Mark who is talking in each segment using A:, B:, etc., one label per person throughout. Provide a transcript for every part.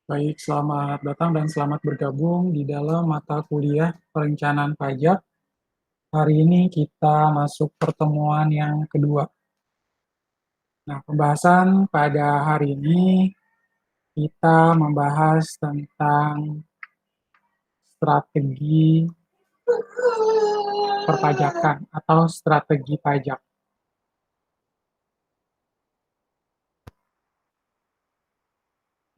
A: Baik, selamat datang dan selamat bergabung di dalam mata kuliah perencanaan pajak. Hari ini kita masuk pertemuan yang kedua. Nah, pembahasan pada hari ini kita membahas tentang strategi perpajakan atau strategi pajak.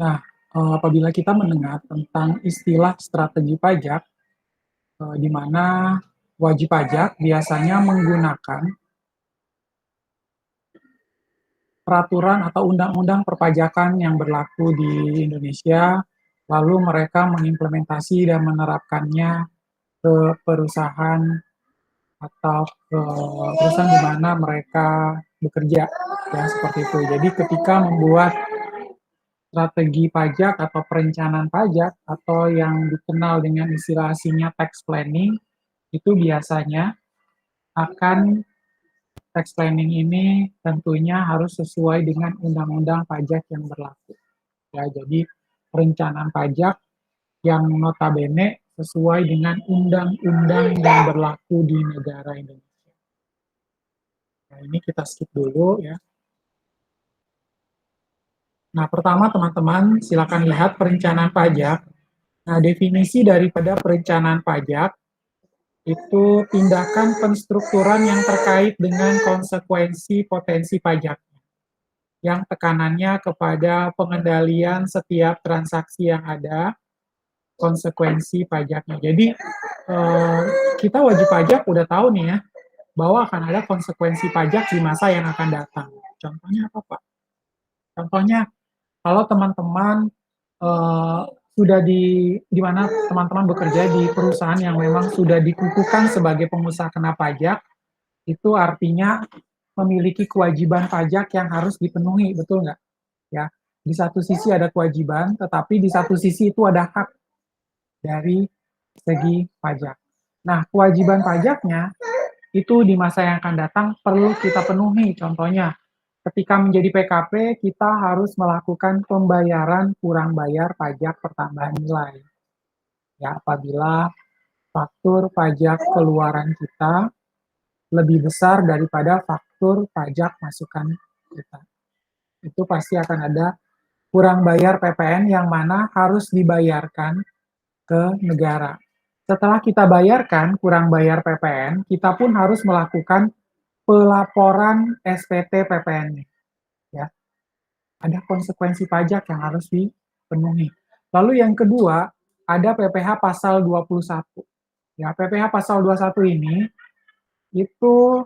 A: Nah, apabila kita mendengar tentang istilah strategi pajak, di mana wajib pajak biasanya menggunakan peraturan atau undang-undang perpajakan yang berlaku di Indonesia, lalu mereka mengimplementasi dan menerapkannya ke perusahaan atau ke perusahaan di mana mereka bekerja, ya seperti itu. Jadi ketika membuat strategi pajak atau perencanaan pajak atau yang dikenal dengan istilah asingnya tax planning, itu biasanya akan tax planning ini tentunya harus sesuai dengan undang-undang pajak yang berlaku. Ya, jadi perencanaan pajak yang notabene sesuai dengan undang-undang yang berlaku di negara Indonesia. Nah, ini kita skip dulu ya. Nah, pertama teman-teman silakan lihat perencanaan pajak. Nah, definisi daripada perencanaan pajak itu tindakan penstrukturan yang terkait dengan konsekuensi potensi pajak yang tekanannya kepada pengendalian setiap transaksi yang ada, konsekuensi pajaknya. Jadi kita wajib pajak udah tahu nih ya, bahwa akan ada konsekuensi pajak di masa yang akan datang. Contohnya apa Pak? Contohnya kalau teman-teman eh, sudah di mana teman-teman bekerja di perusahaan yang memang sudah dikukuhkan sebagai pengusaha kena pajak, itu artinya memiliki kewajiban pajak yang harus dipenuhi, betul nggak? Ya, di satu sisi ada kewajiban, tetapi di satu sisi itu ada hak dari segi pajak. Nah, kewajiban pajaknya itu di masa yang akan datang perlu kita penuhi. Contohnya, ketika menjadi PKP, kita harus melakukan pembayaran kurang bayar pajak pertambahan nilai. Ya, apabila faktur pajak keluaran kita lebih besar daripada faktur pajak masukan kita. Itu pasti akan ada kurang bayar PPN yang mana harus dibayarkan ke negara. Setelah kita bayarkan kurang bayar PPN, kita pun harus melakukan pelaporan SPT PPN. Ya, ada konsekuensi pajak yang harus dipenuhi. Lalu yang kedua, ada PPh pasal 21. Ya, PPh pasal 21 ini itu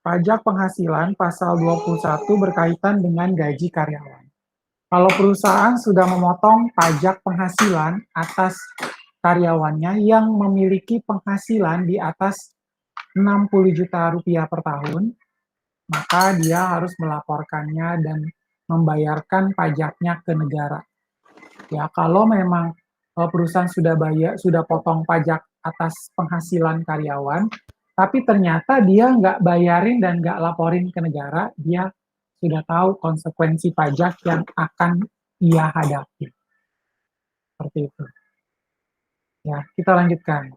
A: pajak penghasilan pasal 21 berkaitan dengan gaji karyawan. Kalau perusahaan sudah memotong pajak penghasilan atas karyawannya yang memiliki penghasilan di atas 60 juta rupiah per tahun, maka dia harus melaporkannya dan membayarkan pajaknya ke negara. Ya, kalau memang perusahaan sudah potong pajak atas penghasilan karyawan, tapi ternyata dia nggak bayarin dan nggak laporin ke negara, dia sudah tahu konsekuensi pajak yang akan ia hadapi. Seperti itu. Ya, kita lanjutkan.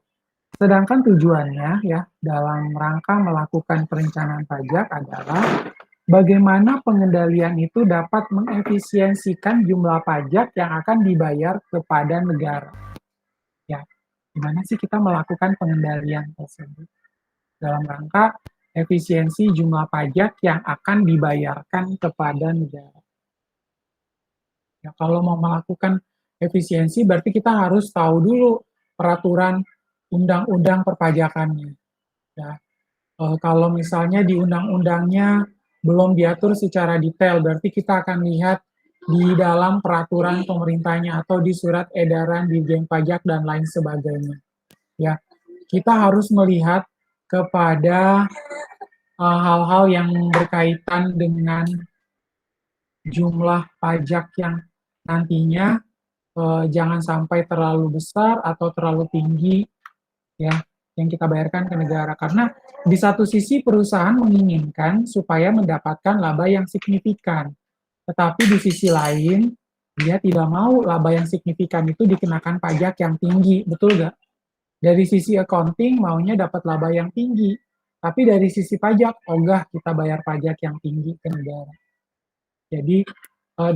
A: Sedangkan tujuannya ya dalam rangka melakukan perencanaan pajak adalah bagaimana pengendalian itu dapat mengefisiensikan jumlah pajak yang akan dibayar kepada negara. Ya, gimana sih kita melakukan pengendalian tersebut? Dalam rangka efisiensi jumlah pajak yang akan dibayarkan kepada negara. Ya, kalau mau melakukan efisiensi berarti kita harus tahu dulu peraturan undang-undang perpajakannya. Ya, kalau misalnya di undang-undangnya belum diatur secara detail, berarti kita akan lihat di dalam peraturan pemerintahnya atau di surat edaran Dirjen Pajak dan lain sebagainya. Ya, kita harus melihat kepada hal-hal yang berkaitan dengan jumlah pajak yang nantinya jangan sampai terlalu besar atau terlalu tinggi ya yang kita bayarkan ke negara, karena di satu sisi perusahaan menginginkan supaya mendapatkan laba yang signifikan, tetapi di sisi lain Dia tidak mau laba yang signifikan itu dikenakan pajak yang tinggi, betul nggak? Dari sisi accounting maunya dapat laba yang tinggi, tapi dari sisi pajak, ogah kita bayar pajak yang tinggi ke negara. Jadi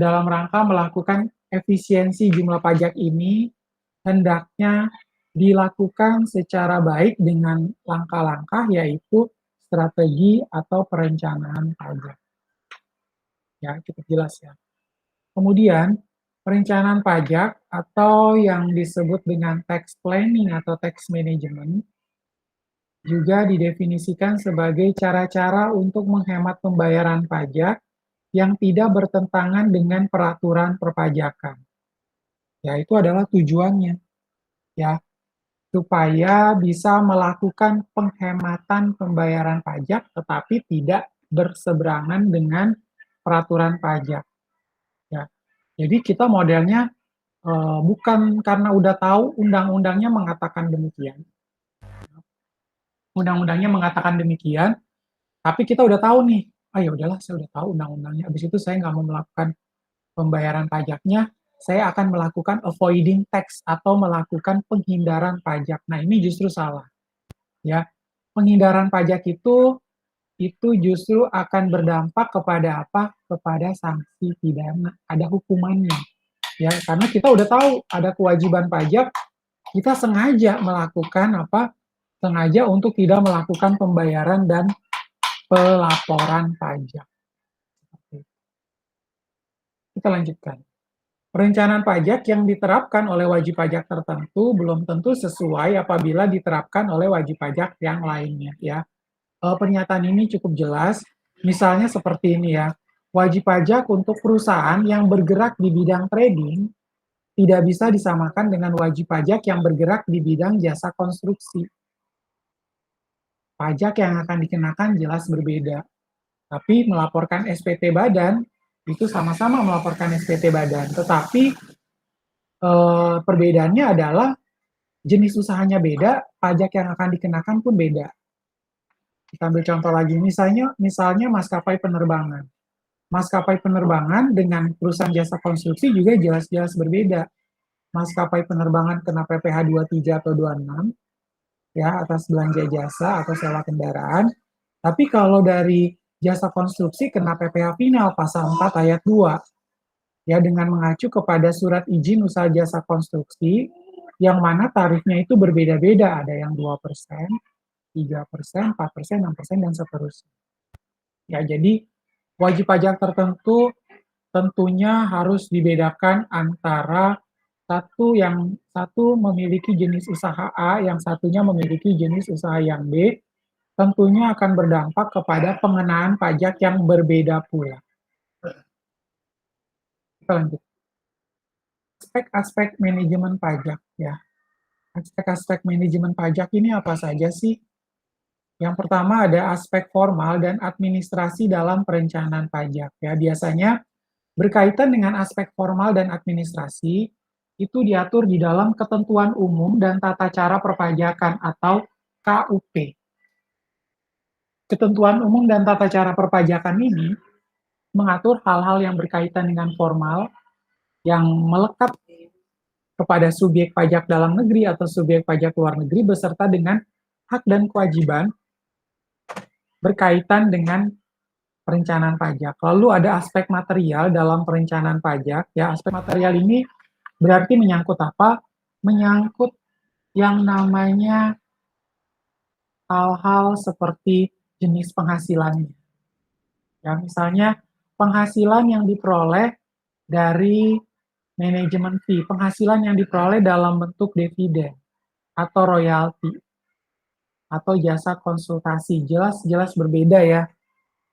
A: dalam rangka melakukan efisiensi jumlah pajak ini, hendaknya dilakukan secara baik dengan langkah-langkah yaitu strategi atau perencanaan pajak. Ya, cukup jelas ya. Kemudian, perencanaan pajak atau yang disebut dengan tax planning atau tax management juga didefinisikan sebagai cara-cara untuk menghemat pembayaran pajak yang tidak bertentangan dengan peraturan perpajakan. Ya, itu adalah tujuannya, ya, supaya bisa melakukan penghematan pembayaran pajak tetapi tidak berseberangan dengan peraturan pajak. Ya. Jadi kita modelnya bukan karena udah tahu undang-undangnya mengatakan demikian. Undang-undangnya mengatakan demikian, tapi kita udah tahu nih, ah ya udahlah saya udah tahu undang-undangnya, habis itu saya nggak mau melakukan pembayaran pajaknya, saya akan melakukan avoiding tax atau melakukan penghindaran pajak. Nah ini justru salah, ya. Penghindaran pajak itu justru akan berdampak kepada apa? Kepada sanksi pidana, ada hukumannya, ya. Karena kita udah tahu ada kewajiban pajak, kita sengaja melakukan apa? Sengaja untuk tidak melakukan pembayaran dan pelaporan pajak. Kita lanjutkan. Perencanaan pajak yang diterapkan oleh wajib pajak tertentu belum tentu sesuai apabila diterapkan oleh wajib pajak yang lainnya, ya. Pernyataan ini cukup jelas. Misalnya seperti ini ya, wajib pajak untuk perusahaan yang bergerak di bidang trading tidak bisa disamakan dengan wajib pajak yang bergerak di bidang jasa konstruksi. Pajak yang akan dikenakan jelas berbeda. Tapi melaporkan SPT badan, itu sama-sama melaporkan SPT badan. Tetapi perbedaannya adalah jenis usahanya beda, pajak yang akan dikenakan pun beda. Kita ambil contoh lagi, misalnya maskapai penerbangan. Maskapai penerbangan dengan perusahaan jasa konstruksi juga jelas-jelas berbeda. Maskapai penerbangan kena PPh 23 atau 26, ya, atas belanja jasa atau sewa kendaraan. Tapi kalau dari jasa konstruksi kena PPh final pasal 4 ayat 2, ya, dengan mengacu kepada surat izin usaha jasa konstruksi, yang mana tarifnya itu berbeda-beda, ada yang 2%, 3%, 4%, 6%, dan seterusnya. Ya, jadi wajib pajak tertentu tentunya harus dibedakan antara satu memiliki jenis usaha A, yang satunya memiliki jenis usaha yang B, tentunya akan berdampak kepada pengenaan pajak yang berbeda pula. Kita lanjut. Aspek-aspek manajemen pajak, ya. Aspek-aspek manajemen pajak ini apa saja sih? Yang pertama ada aspek formal dan administrasi dalam perencanaan pajak, ya. Biasanya berkaitan dengan aspek formal dan administrasi, itu diatur di dalam Ketentuan Umum dan Tata Cara Perpajakan atau KUP. Ketentuan Umum dan Tata Cara Perpajakan ini mengatur hal-hal yang berkaitan dengan formal, yang melekat kepada subjek pajak dalam negeri atau subjek pajak luar negeri, beserta dengan hak dan kewajiban berkaitan dengan perencanaan pajak. Lalu ada aspek material dalam perencanaan pajak. Ya, aspek material ini berarti menyangkut apa? Menyangkut yang namanya hal-hal seperti jenis penghasilannya. Ya, misalnya penghasilan yang diperoleh dari manajemen fee, penghasilan yang diperoleh dalam bentuk dividen atau royalti atau jasa konsultasi, jelas-jelas berbeda ya,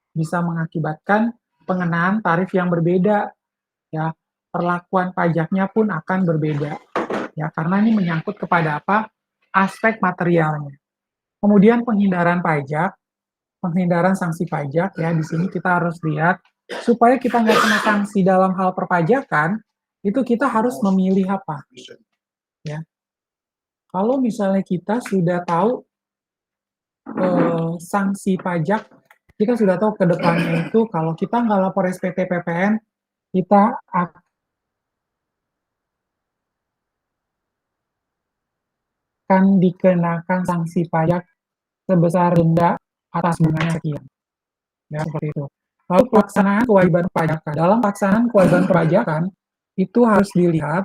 A: bisa mengakibatkan pengenaan tarif yang berbeda, ya, perlakuan pajaknya pun akan berbeda, ya, karena ini menyangkut kepada apa? Aspek materialnya. Kemudian penghindaran sanksi pajak, ya, di sini kita harus lihat supaya kita nggak kena sanksi dalam hal perpajakan, itu kita harus memilih apa, ya. Kalau misalnya kita sudah tahu sanksi pajak, kita sudah tahu ke depannya itu kalau kita nggak lapor SPT PPN, kita akan dikenakan sanksi pajak sebesar denda atas bunganya sekian. Ya, seperti itu. Lalu pelaksanaan kewajiban perpajakan. Dalam pelaksanaan kewajiban perpajakan, itu harus dilihat,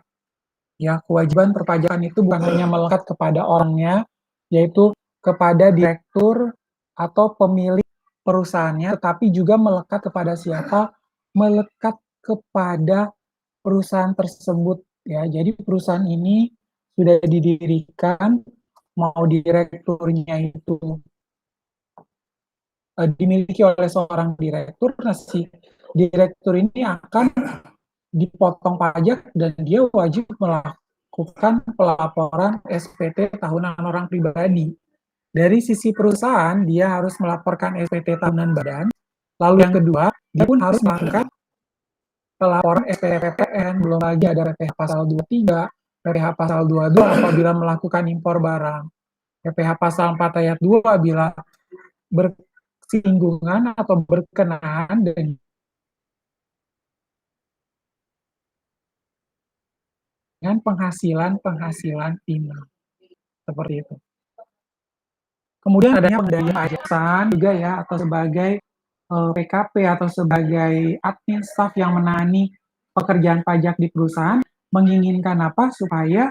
A: ya, kewajiban perpajakan itu bukan hanya melekat kepada orangnya, yaitu kepada direktur atau pemilik perusahaannya, tetapi juga melekat kepada siapa? Melekat kepada perusahaan tersebut, ya. Jadi perusahaan ini sudah didirikan, mau direkturnya itu dimiliki oleh seorang direktur, nah si direktur ini akan dipotong pajak dan dia wajib melakukan pelaporan SPT tahunan orang pribadi. Dari sisi perusahaan, dia harus melaporkan SPT tahunan badan. Lalu yang kedua, dia pun harus melakukan pelaporan SPT PPN, belum lagi ada PPh pasal 23, PPh pasal 22 apabila melakukan impor barang, PPh pasal 4 ayat 2 bila bersinggungan atau berkenaan dengan penghasilan timah. Seperti itu. Kemudian adanya pengendalian pajakan juga ya, atau sebagai PKP atau sebagai admin staff yang menangani pekerjaan pajak di perusahaan, menginginkan apa? Supaya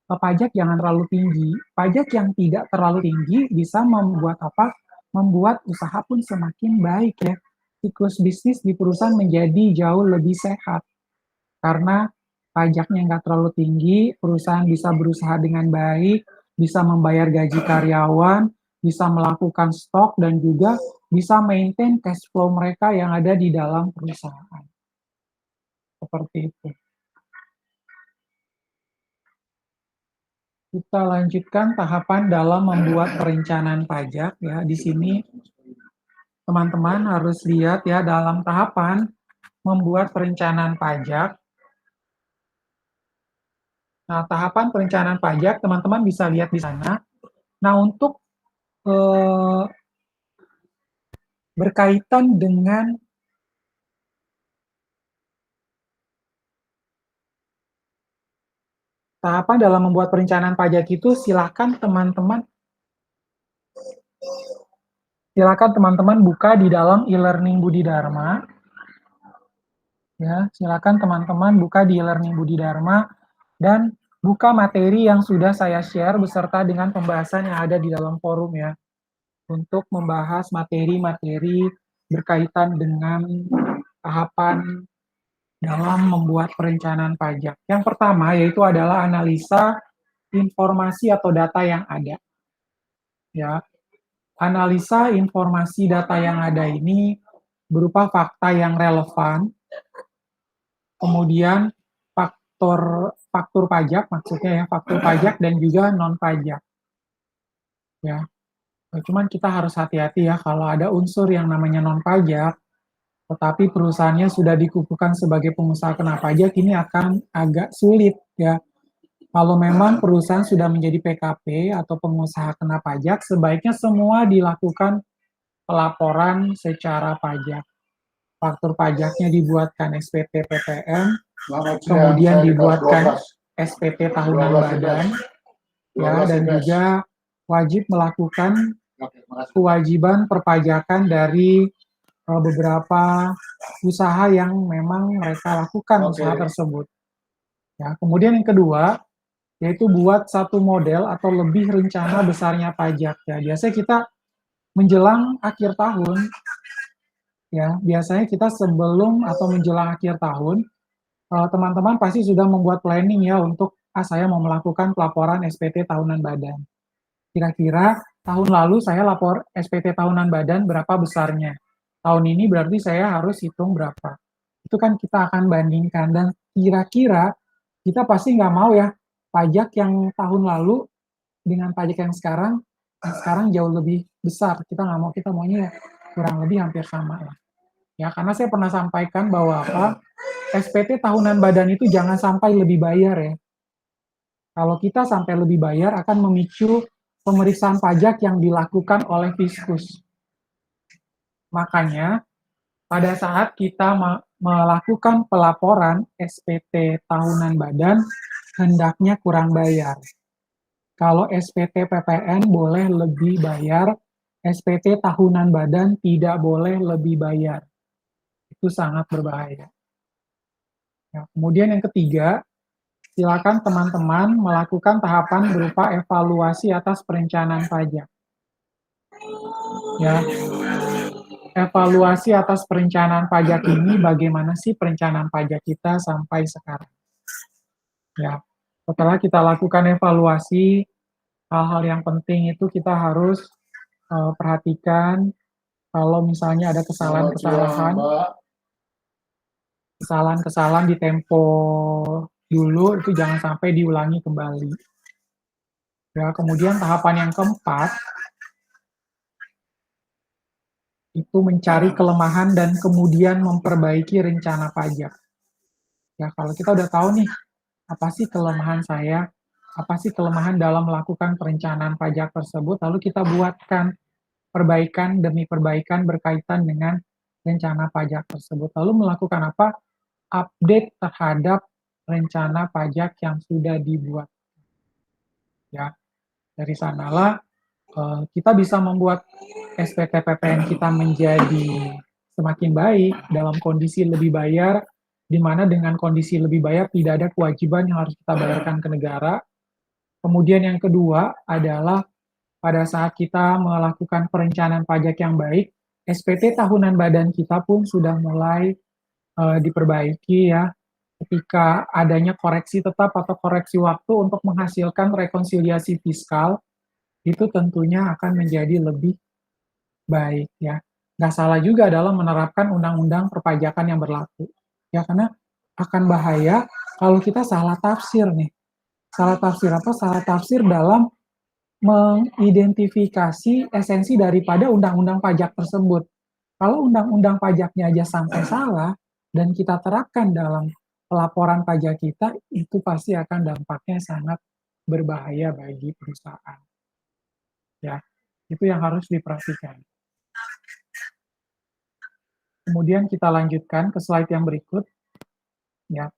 A: pajak jangan terlalu tinggi. Pajak yang tidak terlalu tinggi bisa membuat apa? Membuat usaha pun semakin baik ya. Siklus bisnis di perusahaan menjadi jauh lebih sehat. Karena pajaknya nggak terlalu tinggi, perusahaan bisa berusaha dengan baik, bisa membayar gaji karyawan, bisa melakukan stok, dan juga bisa maintain cash flow mereka yang ada di dalam perusahaan. Seperti itu. Kita lanjutkan tahapan dalam membuat perencanaan pajak ya. Di sini teman-teman harus lihat ya, dalam tahapan membuat perencanaan pajak. Nah, tahapan perencanaan pajak teman-teman bisa lihat di sana. Nah, untuk berkaitan dengan tahapan dalam membuat perencanaan pajak itu, silakan teman-teman buka di dalam e-learning Budi Dharma. Ya, silakan teman-teman buka di e-learning Budi Dharma dan buka materi yang sudah saya share beserta dengan pembahasan yang ada di dalam forum ya, untuk membahas materi-materi berkaitan dengan tahapan dalam membuat perencanaan pajak. Yang pertama yaitu adalah analisa informasi atau data yang ada. Ya, analisa informasi data yang ada ini berupa fakta yang relevan, kemudian faktur pajak, maksudnya ya faktur pajak dan juga non pajak. Ya, cuman kita harus hati-hati ya kalau ada unsur yang namanya non pajak, tetapi perusahaannya sudah dikukuhkan sebagai pengusaha kena pajak, ini akan agak sulit ya. Kalau memang perusahaan sudah menjadi PKP atau pengusaha kena pajak, sebaiknya semua dilakukan pelaporan secara pajak. Faktur pajaknya dibuatkan SPT PPN, kemudian dibuatkan SPT tahunan badan, ya, dan juga wajib melakukan kewajiban perpajakan dari beberapa usaha yang memang mereka lakukan usaha tersebut. Ya, kemudian yang kedua, yaitu buat satu model atau lebih rencana besarnya pajak. Ya, biasanya kita menjelang akhir tahun, ya, biasanya kita sebelum atau menjelang akhir tahun, teman-teman pasti sudah membuat planning ya untuk, saya mau melakukan pelaporan SPT tahunan badan. Kira-kira tahun lalu saya lapor SPT tahunan badan berapa besarnya. Tahun ini berarti saya harus hitung berapa. Itu kan kita akan bandingkan dan kira-kira kita pasti nggak mau ya pajak yang tahun lalu dengan pajak yang sekarang jauh lebih besar. Kita nggak mau, kita maunya kurang lebih hampir sama lah. Ya, karena saya pernah sampaikan bahwa SPT tahunan badan itu jangan sampai lebih bayar ya. Kalau kita sampai lebih bayar akan memicu pemeriksaan pajak yang dilakukan oleh Fiskus. Makanya pada saat kita melakukan pelaporan SPT tahunan badan, hendaknya kurang bayar. Kalau SPT PPN boleh lebih bayar, SPT tahunan badan tidak boleh lebih bayar. Itu sangat berbahaya. Ya, kemudian yang ketiga, silakan teman-teman melakukan tahapan berupa evaluasi atas perencanaan pajak. Ya, evaluasi atas perencanaan pajak ini bagaimana sih perencanaan pajak kita sampai sekarang. Ya, setelah kita lakukan evaluasi, hal-hal yang penting itu kita harus perhatikan kalau misalnya ada kesalahan-kesalahan, kesalahan-kesalahan di tempo dulu itu jangan sampai diulangi kembali. Ya, kemudian tahapan yang keempat itu mencari kelemahan dan kemudian memperbaiki rencana pajak. Ya, kalau kita udah tahu nih, apa sih kelemahan saya, apa sih kelemahan dalam melakukan perencanaan pajak tersebut, lalu kita buatkan perbaikan demi perbaikan berkaitan dengan rencana pajak tersebut. Lalu melakukan apa? Update terhadap rencana pajak yang sudah dibuat. Ya, dari sanalah kita bisa membuat SPT PPN kita menjadi semakin baik dalam kondisi lebih bayar, di mana dengan kondisi lebih bayar tidak ada kewajiban yang harus kita bayarkan ke negara. Kemudian yang kedua adalah pada saat kita melakukan perencanaan pajak yang baik, SPT tahunan badan kita pun sudah mulai diperbaiki ya, ketika adanya koreksi tetap atau koreksi waktu untuk menghasilkan rekonsiliasi fiskal, itu tentunya akan menjadi lebih baik ya. Nggak salah juga dalam menerapkan undang-undang perpajakan yang berlaku. Ya, karena akan bahaya kalau kita salah tafsir nih. Salah tafsir apa? Salah tafsir dalam mengidentifikasi esensi daripada undang-undang pajak tersebut. Kalau undang-undang pajaknya aja sampai salah dan kita terapkan dalam pelaporan pajak kita, itu pasti akan dampaknya sangat berbahaya bagi perusahaan. Ya, itu yang harus diperhatikan. Kemudian kita lanjutkan ke slide yang berikut. Ya,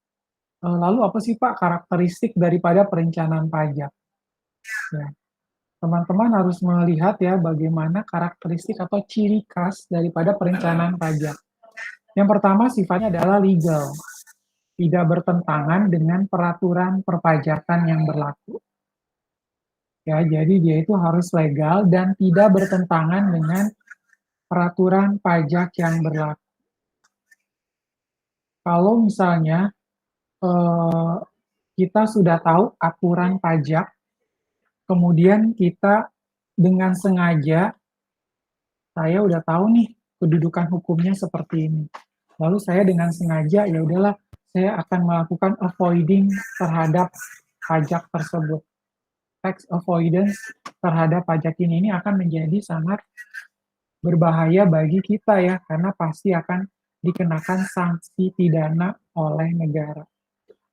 A: lalu apa sih Pak karakteristik daripada perencanaan pajak? Ya, teman-teman harus melihat ya bagaimana karakteristik atau ciri khas daripada perencanaan pajak. Yang pertama sifatnya adalah legal, tidak bertentangan dengan peraturan perpajakan yang berlaku. Ya, jadi dia itu harus legal dan tidak bertentangan dengan peraturan pajak yang berlaku. Kalau misalnya kita sudah tahu aturan pajak, kemudian kita dengan sengaja, saya udah tahu nih kedudukan hukumnya seperti ini. Lalu saya dengan sengaja, ya udahlah, saya akan melakukan avoiding terhadap pajak tersebut. Tax avoidance terhadap pajak ini akan menjadi sangat berbahaya bagi kita ya, karena pasti akan dikenakan sanksi pidana oleh negara.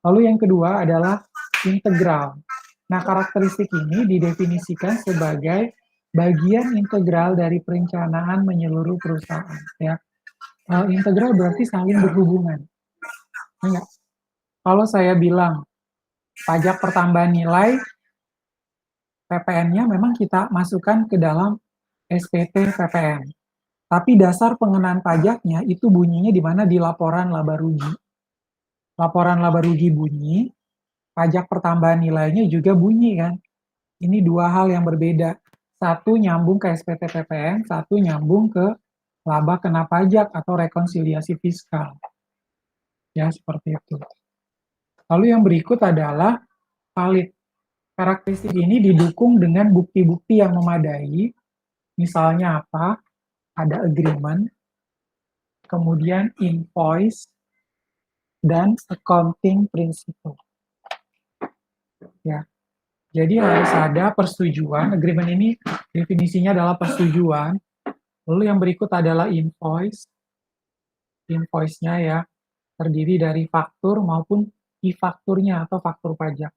A: Lalu yang kedua adalah integral. Nah, karakteristik ini didefinisikan sebagai bagian integral dari perencanaan menyeluruh perusahaan. Ya, integral berarti saling berhubungan. Enggak. Kalau saya bilang pajak pertambahan nilai, PPN-nya memang kita masukkan ke dalam SPT PPN. Tapi dasar pengenaan pajaknya itu bunyinya di mana di laporan laba rugi. Laporan laba rugi bunyi, pajak pertambahan nilainya juga bunyi kan. Ini dua hal yang berbeda. Satu nyambung ke SPT PPN, satu nyambung ke laba kena pajak atau rekonsiliasi fiskal. Ya, seperti itu. Lalu yang berikut adalah valid. Karakteristik ini didukung dengan bukti-bukti yang memadai. Misalnya apa? Ada agreement, kemudian invoice, dan accounting principle. Ya, jadi harus ada persetujuan. Agreement ini definisinya adalah persetujuan. Lalu yang berikut adalah invoice. Invoice-nya ya terdiri dari faktur maupun e-fakturnya atau faktur pajak.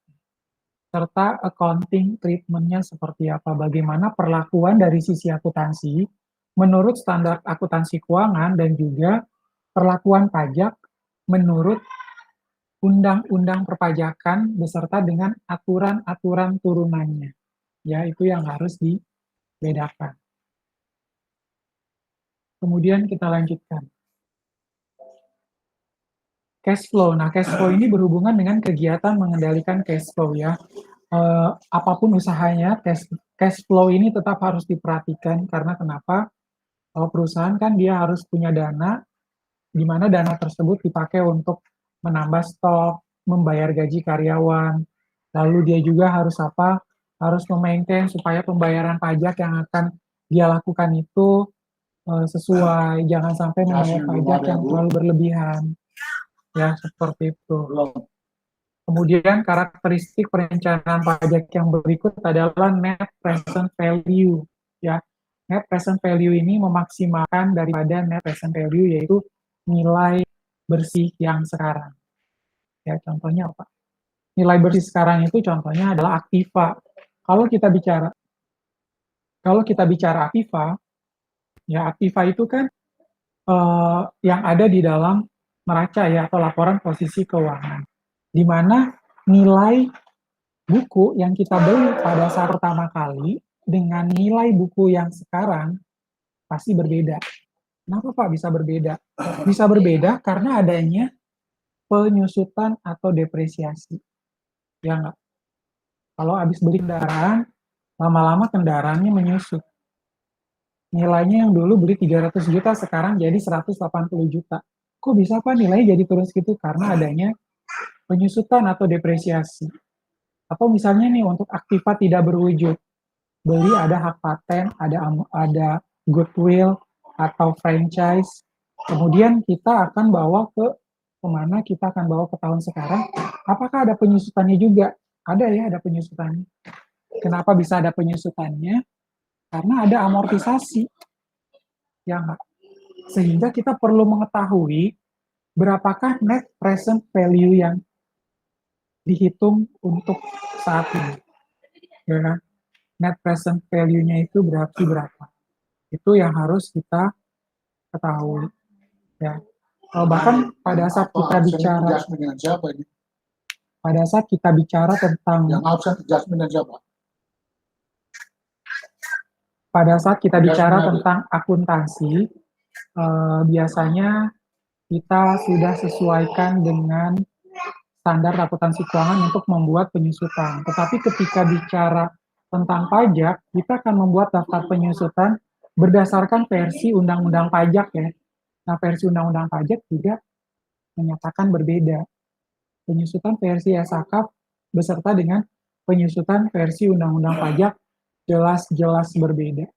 A: Serta accounting treatment-nya seperti apa, bagaimana perlakuan dari sisi akuntansi menurut standar akuntansi keuangan dan juga perlakuan pajak menurut undang-undang perpajakan beserta dengan aturan-aturan turunannya. Ya, itu yang harus dibedakan. Kemudian kita lanjutkan. Cash flow. Nah, cash flow ini berhubungan dengan kegiatan mengendalikan cash flow ya. Apapun usahanya, cash flow ini tetap harus diperhatikan karena kenapa? Kalau perusahaan kan dia harus punya dana, di mana dana tersebut dipakai untuk menambah stok, membayar gaji karyawan, lalu dia juga harus apa? Harus memaintain supaya pembayaran pajak yang akan dia lakukan itu sesuai, jangan sampai membayar pajak yang terlalu berlebihan. Ya, seperti itu. Kemudian karakteristik perencanaan pajak yang berikut adalah net present value. Ya, net present value ini memaksimalkan daripada net present value, yaitu nilai bersih yang sekarang. Ya, contohnya apa? Nilai bersih sekarang itu contohnya adalah aktiva. Kalau kita bicara kalau kita bicara aktiva, ya aktiva itu kan yang ada di dalam neraca ya atau laporan posisi keuangan, di mana nilai buku yang kita beli pada saat pertama kali dengan nilai buku yang sekarang pasti berbeda. Kenapa Pak bisa berbeda? Bisa berbeda karena adanya penyusutan atau depresiasi. Ya nggak? Kalau habis beli kendaraan, lama-lama kendaraannya menyusut. Nilainya yang dulu beli 300 juta, sekarang jadi 180 juta. Kok bisa Pak nilainya jadi turun segitu? Karena adanya penyusutan atau depresiasi. Atau misalnya nih untuk aktiva tidak berwujud, beli ada hak paten, ada goodwill atau franchise. Kemudian kita akan bawa ke kemana? Kita akan bawa ke tahun sekarang. Apakah ada penyusutannya juga? Ada ya, ada penyusutannya. Kenapa bisa ada penyusutannya? Karena ada amortisasi, ya nggak? Sehingga kita perlu mengetahui berapakah net present value yang dihitung untuk saat ini, ya kan? Net present value-nya itu berarti berapa? Itu yang harus kita ketahui, ya. Bahkan pada saat kita bicara, pada saat kita bicara tentang, pada saat kita bicara tentang akuntansi, biasanya kita sudah sesuaikan dengan standar akuntansi keuangan untuk membuat penyusutan. Tetapi ketika bicara tentang pajak, kita akan membuat daftar penyusutan berdasarkan versi undang-undang pajak ya. Nah, versi undang-undang pajak juga menyatakan berbeda. Penyusutan versi SAKAP beserta dengan penyusutan versi undang-undang pajak jelas-jelas berbeda.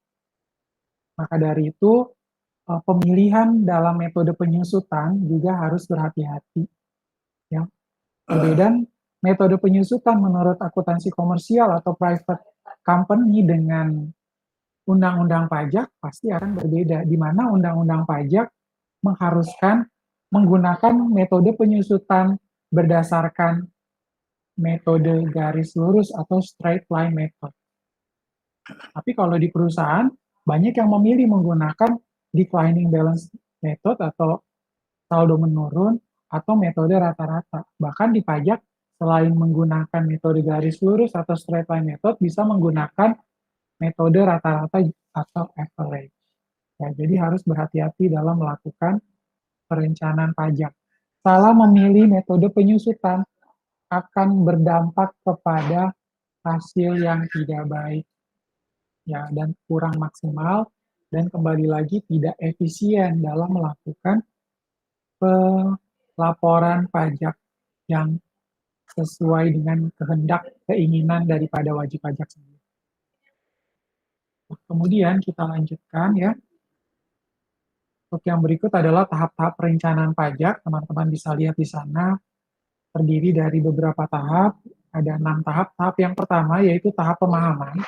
A: Maka dari itu, pemilihan dalam metode penyusutan juga harus berhati-hati. Ya. Perbedaan metode penyusutan menurut akuntansi komersial atau private company dengan undang-undang pajak pasti akan berbeda, di mana undang-undang pajak mengharuskan menggunakan metode penyusutan berdasarkan metode garis lurus atau straight line method. Tapi kalau di perusahaan, banyak yang memilih menggunakan declining balance method atau saldo menurun atau metode rata-rata. Bahkan di pajak, selain menggunakan metode garis lurus atau straight line method, bisa menggunakan metode rata-rata atau average. Ya, jadi harus berhati-hati dalam melakukan perencanaan pajak. Salah memilih metode penyusutan akan berdampak kepada hasil yang tidak baik, ya, dan kurang maksimal, dan kembali lagi tidak efisien dalam melakukan pelaporan pajak yang sesuai dengan kehendak keinginan daripada wajib pajak sendiri. Kemudian kita lanjutkan ya. Untuk yang berikut adalah tahap-tahap perencanaan pajak. Teman-teman bisa lihat di sana terdiri dari beberapa tahap. Ada 6 tahap. Tahap yang pertama yaitu tahap pemahaman.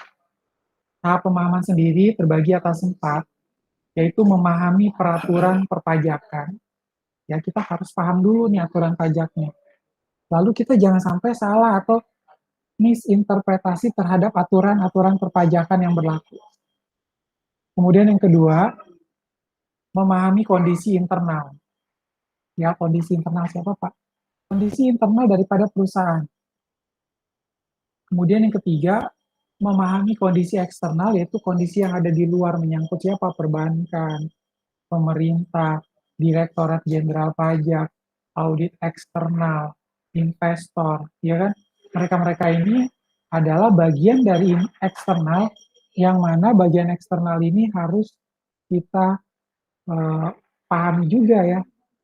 A: Tahap pemahaman sendiri terbagi atas 4, yaitu memahami peraturan perpajakan. Ya, kita harus paham dulu nih aturan pajaknya. Lalu kita jangan sampai salah atau misinterpretasi terhadap aturan-aturan perpajakan yang berlaku. Kemudian yang kedua, memahami kondisi internal. Ya, kondisi internal siapa, Pak? Kondisi internal daripada perusahaan. Kemudian yang ketiga, memahami kondisi eksternal, yaitu kondisi yang ada di luar, menyangkut siapa, perbankan, pemerintah, Direktorat Jenderal Pajak, audit eksternal, investor, ya kan? Mereka-mereka ini adalah bagian dari eksternal, yang mana bagian eksternal ini harus kita pahami juga ya.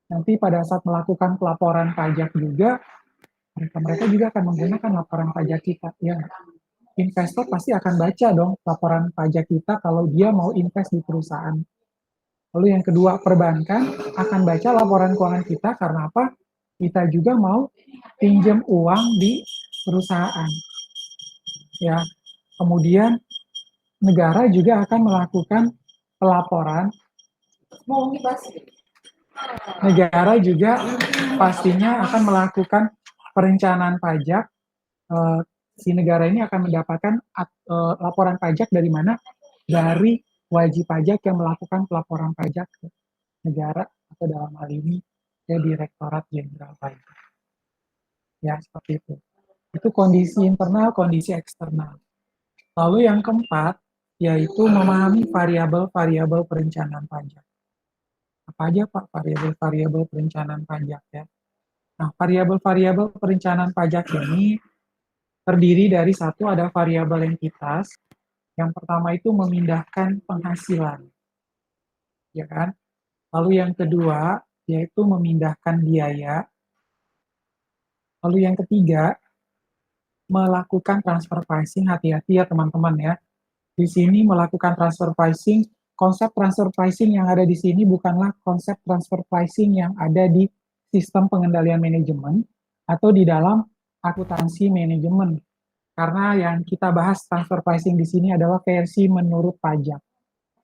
A: Nanti pada saat melakukan pelaporan pajak juga, mereka-mereka juga akan menggunakan laporan pajak kita. Ya, investor pasti akan baca dong laporan pajak kita kalau dia mau invest di perusahaan. Lalu yang kedua, perbankan akan baca laporan keuangan kita karena apa? Kita juga mau pinjam uang di perusahaan. Ya, kemudian negara juga akan melakukan pelaporan. Negara juga pastinya akan melakukan perencanaan pajak. Si negara ini akan mendapatkan laporan pajak dari mana? Dari wajib pajak yang melakukan pelaporan pajak ke negara, atau dalam hal ini ke Direktorat Jenderal Pajak. Ya, seperti itu. Itu kondisi internal, kondisi eksternal. Lalu yang keempat, yaitu memahami variabel-variabel perencanaan pajak. Apa aja Pak variabel-variabel perencanaan pajak ya? Nah, variabel-variabel perencanaan pajak ini terdiri dari satu, ada variabel entitas. Yang pertama itu memindahkan penghasilan, ya kan? Lalu yang kedua yaitu memindahkan biaya. Lalu yang ketiga, melakukan transfer pricing. Hati-hati ya teman-teman ya. Di sini melakukan transfer pricing, konsep transfer pricing yang ada di sini bukanlah konsep transfer pricing yang ada di sistem pengendalian manajemen atau di dalam akuntansi manajemen. Karena yang kita bahas transfer pricing di sini adalah versi menurut pajak.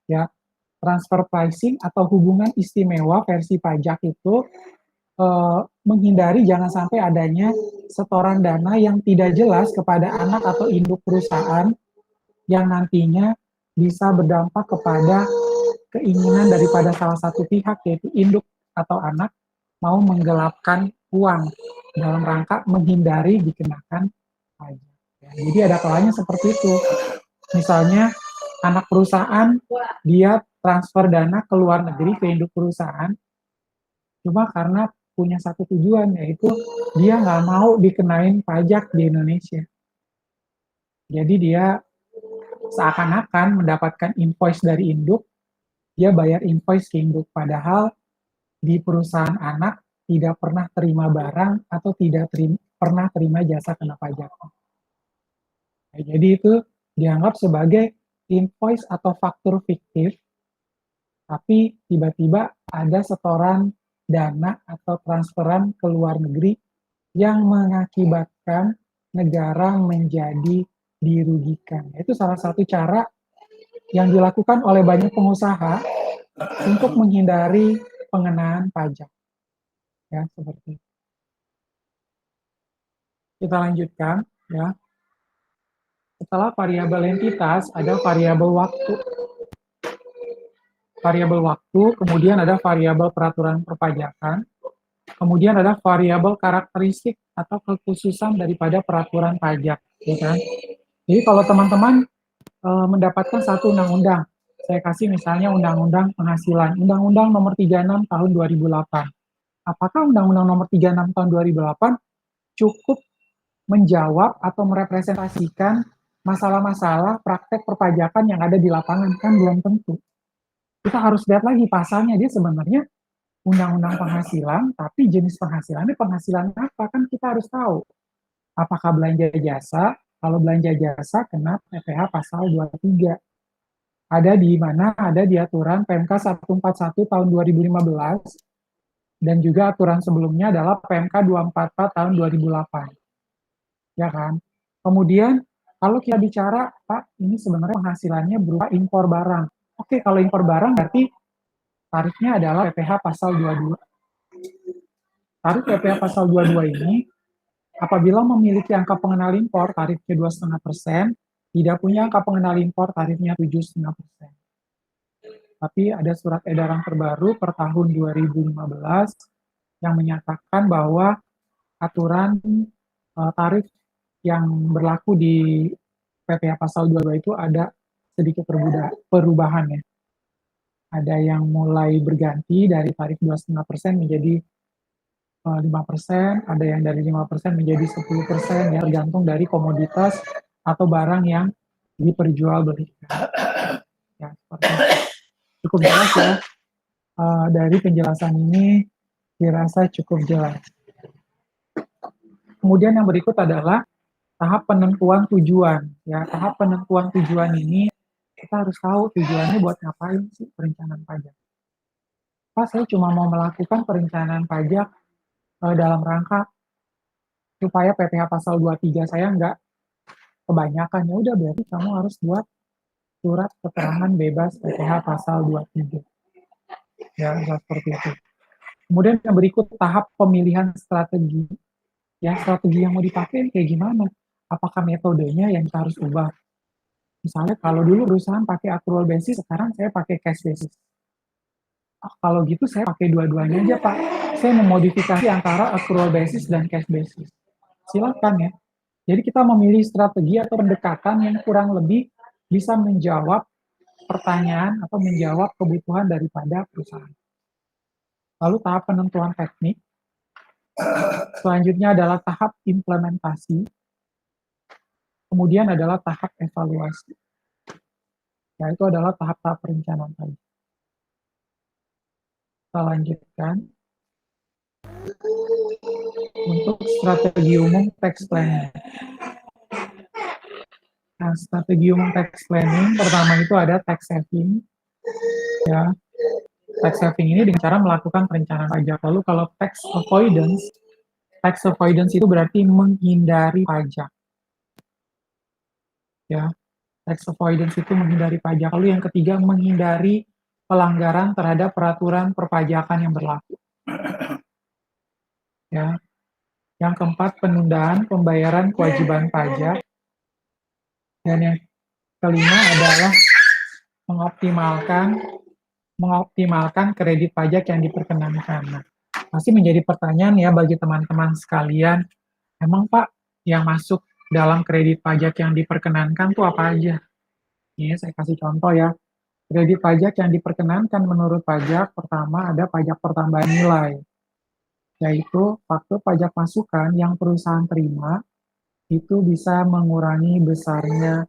A: Ya, transfer pricing atau hubungan istimewa versi pajak itu menghindari jangan sampai adanya setoran dana yang tidak jelas kepada anak atau induk perusahaan yang nantinya bisa berdampak kepada keinginan daripada salah satu pihak, yaitu induk atau anak, mau menggelapkan uang dalam rangka menghindari dikenakan pajak. Ya, jadi ada kalanya seperti itu. Misalnya anak perusahaan dia transfer dana ke luar negeri ke induk perusahaan, cuma karena punya satu tujuan, yaitu dia nggak mau dikenain pajak di Indonesia. Jadi dia seakan-akan mendapatkan invoice dari induk, dia bayar invoice ke induk, padahal di perusahaan anak tidak pernah terima barang atau tidak pernah terima jasa kena pajak. Nah, jadi itu dianggap sebagai invoice atau faktur fiktif, tapi tiba-tiba ada setoran dana atau transferan ke luar negeri yang mengakibatkan negara menjadi dirugikan. Itu salah satu cara yang dilakukan oleh banyak pengusaha untuk menghindari pengenaan pajak. Ya, seperti itu. Kita lanjutkan ya. Setelah variabel entitas, ada variabel waktu. Variabel waktu, kemudian ada variabel peraturan perpajakan, kemudian ada variabel karakteristik atau kekhususan daripada peraturan pajak, ya kan? Jadi kalau teman-teman mendapatkan satu undang-undang, saya kasih misalnya undang-undang penghasilan, undang-undang nomor 36 tahun 2008. Apakah undang-undang nomor 36 tahun 2008 cukup menjawab atau merepresentasikan masalah-masalah praktek perpajakan yang ada di lapangan? Kan belum tentu. Kita harus lihat lagi pasalnya, dia sebenarnya undang-undang penghasilan, tapi jenis penghasilannya penghasilan apa, kan kita harus tahu. Apakah belanja jasa? Kalau belanja jasa kena PPh pasal 23. Ada di mana? Ada di aturan PMK 141 tahun 2015, dan juga aturan sebelumnya adalah PMK 244 tahun 2008. Ya kan? Kemudian kalau kita bicara, Pak, ini sebenarnya penghasilannya berupa impor barang. Oke, kalau impor barang berarti tarifnya adalah PPh pasal 22. Tarif PPh pasal 22 ini apabila memiliki angka pengenal impor tarifnya 2,5%, tidak punya angka pengenal impor tarifnya 7,5%. Tapi ada surat edaran terbaru per tahun 2015 yang menyatakan bahwa aturan tarif yang berlaku di PPh Pasal 22 itu ada sedikit perubahan ya. Ada yang mulai berganti dari tarif 2,5% menjadi 5%, ada yang dari 5% menjadi 10% ya, tergantung dari komoditas atau barang yang diperjualbelikan. Ya, seperti itu. Cukup jelas ya. Dari penjelasan ini dirasa cukup jelas. Kemudian yang berikut adalah tahap penentuan tujuan. Ya, tahap penentuan tujuan ini kita harus tahu tujuannya buat ngapain sih perencanaan pajak. Pak, saya cuma mau melakukan perencanaan pajak dalam rangka supaya PPh Pasal 23 saya nggak kebanyakan. Ya udah, berarti kamu harus buat surat keterangan bebas PPh Pasal 23. Ya, seperti itu. Kemudian yang berikut tahap pemilihan strategi. Ya, strategi yang mau dipakai kayak gimana? Apakah metodenya yang kita harus ubah? Misalnya kalau dulu perusahaan pakai accrual basis, sekarang saya pakai cash basis. Kalau gitu saya pakai dua-duanya aja Pak. Saya memodifikasi antara accrual basis dan cash basis. Silakan ya. Jadi kita memilih strategi atau pendekatan yang kurang lebih bisa menjawab pertanyaan atau menjawab kebutuhan daripada perusahaan. Lalu tahap penentuan teknik. Selanjutnya adalah tahap implementasi. Kemudian adalah tahap evaluasi. Yaitu adalah tahap-tahap perencanaan tadi. Kita lanjutkan. Untuk strategi umum tax planning. Nah, strategi umum tax planning pertama itu ada tax saving. Ya, tax saving ini dengan cara melakukan perencanaan pajak. Lalu kalau tax avoidance itu berarti menghindari pajak. Ya, tax avoidance itu menghindari pajak. Lalu yang ketiga menghindari pelanggaran terhadap peraturan perpajakan yang berlaku. Ya, yang keempat penundaan pembayaran kewajiban pajak. Dan yang kelima adalah mengoptimalkan kredit pajak yang diperkenankan. Nah, pasti menjadi pertanyaan ya bagi teman-teman sekalian, emang Pak, yang masuk dalam kredit pajak yang diperkenankan tuh apa aja? Ini saya kasih contoh ya. Kredit pajak yang diperkenankan menurut pajak, pertama ada pajak pertambahan nilai, yaitu faktur pajak masukan yang perusahaan terima, itu bisa mengurangi besarnya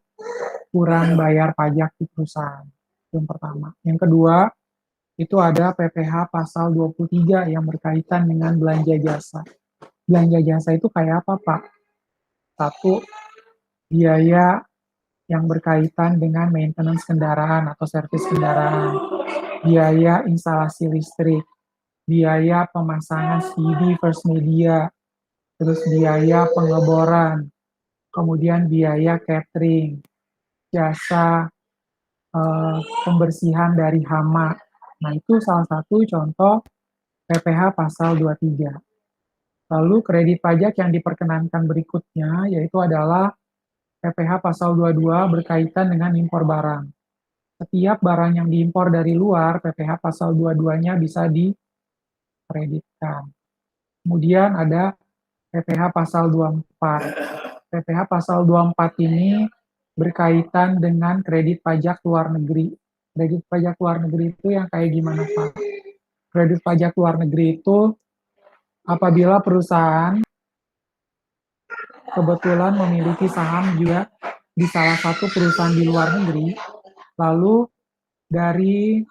A: kurang bayar pajak di perusahaan. Yang pertama. Yang kedua, itu ada PPh Pasal 23 yang berkaitan dengan belanja jasa. Belanja jasa itu kayak apa, Pak? Satu, biaya yang berkaitan dengan maintenance kendaraan atau servis kendaraan, biaya instalasi listrik, biaya pemasangan CD first media, terus biaya pengeboran, kemudian biaya catering, jasa pembersihan dari hama. Nah, itu salah satu contoh PPh Pasal 23. Lalu kredit pajak yang diperkenankan berikutnya yaitu adalah PPh Pasal 22 berkaitan dengan impor barang. Setiap barang yang diimpor dari luar, PPh Pasal 22-nya bisa dikreditkan. Kemudian ada PPh Pasal 24. PPh Pasal 24 ini berkaitan dengan kredit pajak luar negeri. Kredit pajak luar negeri itu yang kayak gimana, Pak? Kredit pajak luar negeri itu apabila perusahaan kebetulan memiliki saham juga di salah satu perusahaan di luar negeri, lalu dari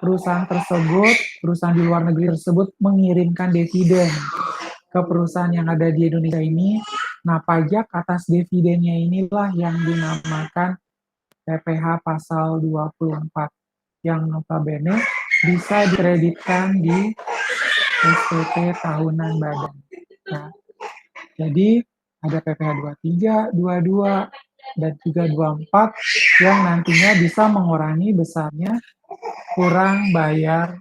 A: perusahaan di luar negeri tersebut mengirimkan dividen ke perusahaan yang ada di Indonesia ini. Nah, pajak atas dividennya inilah yang dinamakan PPh Pasal 24, yang notabene bisa dikreditkan di SPT tahunan badan. Nah, jadi ada PPh 23, 22, dan juga 24 yang nantinya bisa mengurangi besarnya kurang bayar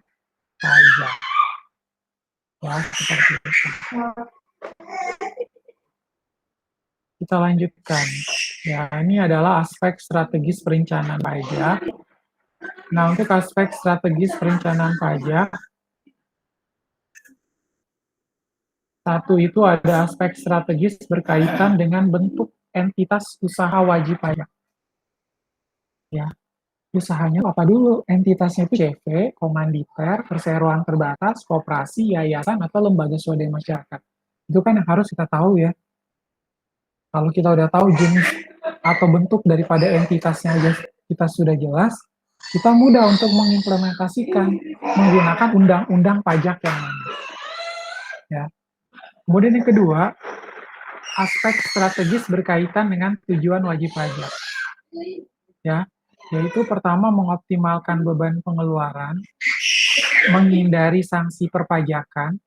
A: pajak. Ya, seperti itu. Kita lanjutkan. Ya, ini adalah aspek strategis perencanaan pajak. Nah, untuk aspek strategis perencanaan pajak, satu itu ada aspek strategis berkaitan dengan bentuk entitas usaha wajib pajak. Ya, usahanya apa dulu? Entitasnya itu CV, komanditer, perseroan terbatas, koperasi, yayasan, atau lembaga swadaya masyarakat. Itu kan yang harus kita tahu ya. Kalau kita udah tahu jenis atau bentuk daripada entitasnya aja kita sudah jelas, kita mudah untuk mengimplementasikan menggunakan undang-undang pajak yang ada. Ya. Kemudian yang kedua, aspek strategis berkaitan dengan tujuan wajib pajak. Ya, yaitu pertama mengoptimalkan beban pengeluaran, menghindari sanksi perpajakan.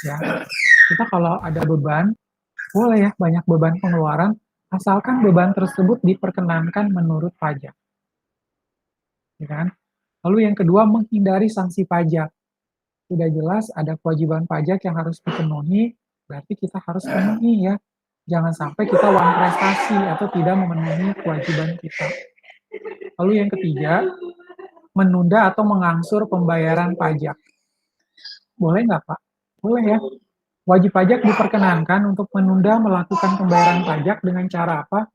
A: Ya, kita kalau ada beban, boleh ya banyak beban pengeluaran, asalkan beban tersebut diperkenankan menurut pajak. Ya kan? Lalu yang kedua, menghindari sanksi pajak. Sudah jelas ada kewajiban pajak yang harus dipenuhi, berarti kita harus penuhi ya. Jangan sampai kita uang prestasi atau tidak memenuhi kewajiban kita. Lalu yang ketiga, menunda atau mengangsur pembayaran pajak. Boleh nggak Pak? Boleh ya. Wajib pajak diperkenankan untuk menunda melakukan pembayaran pajak dengan cara apa?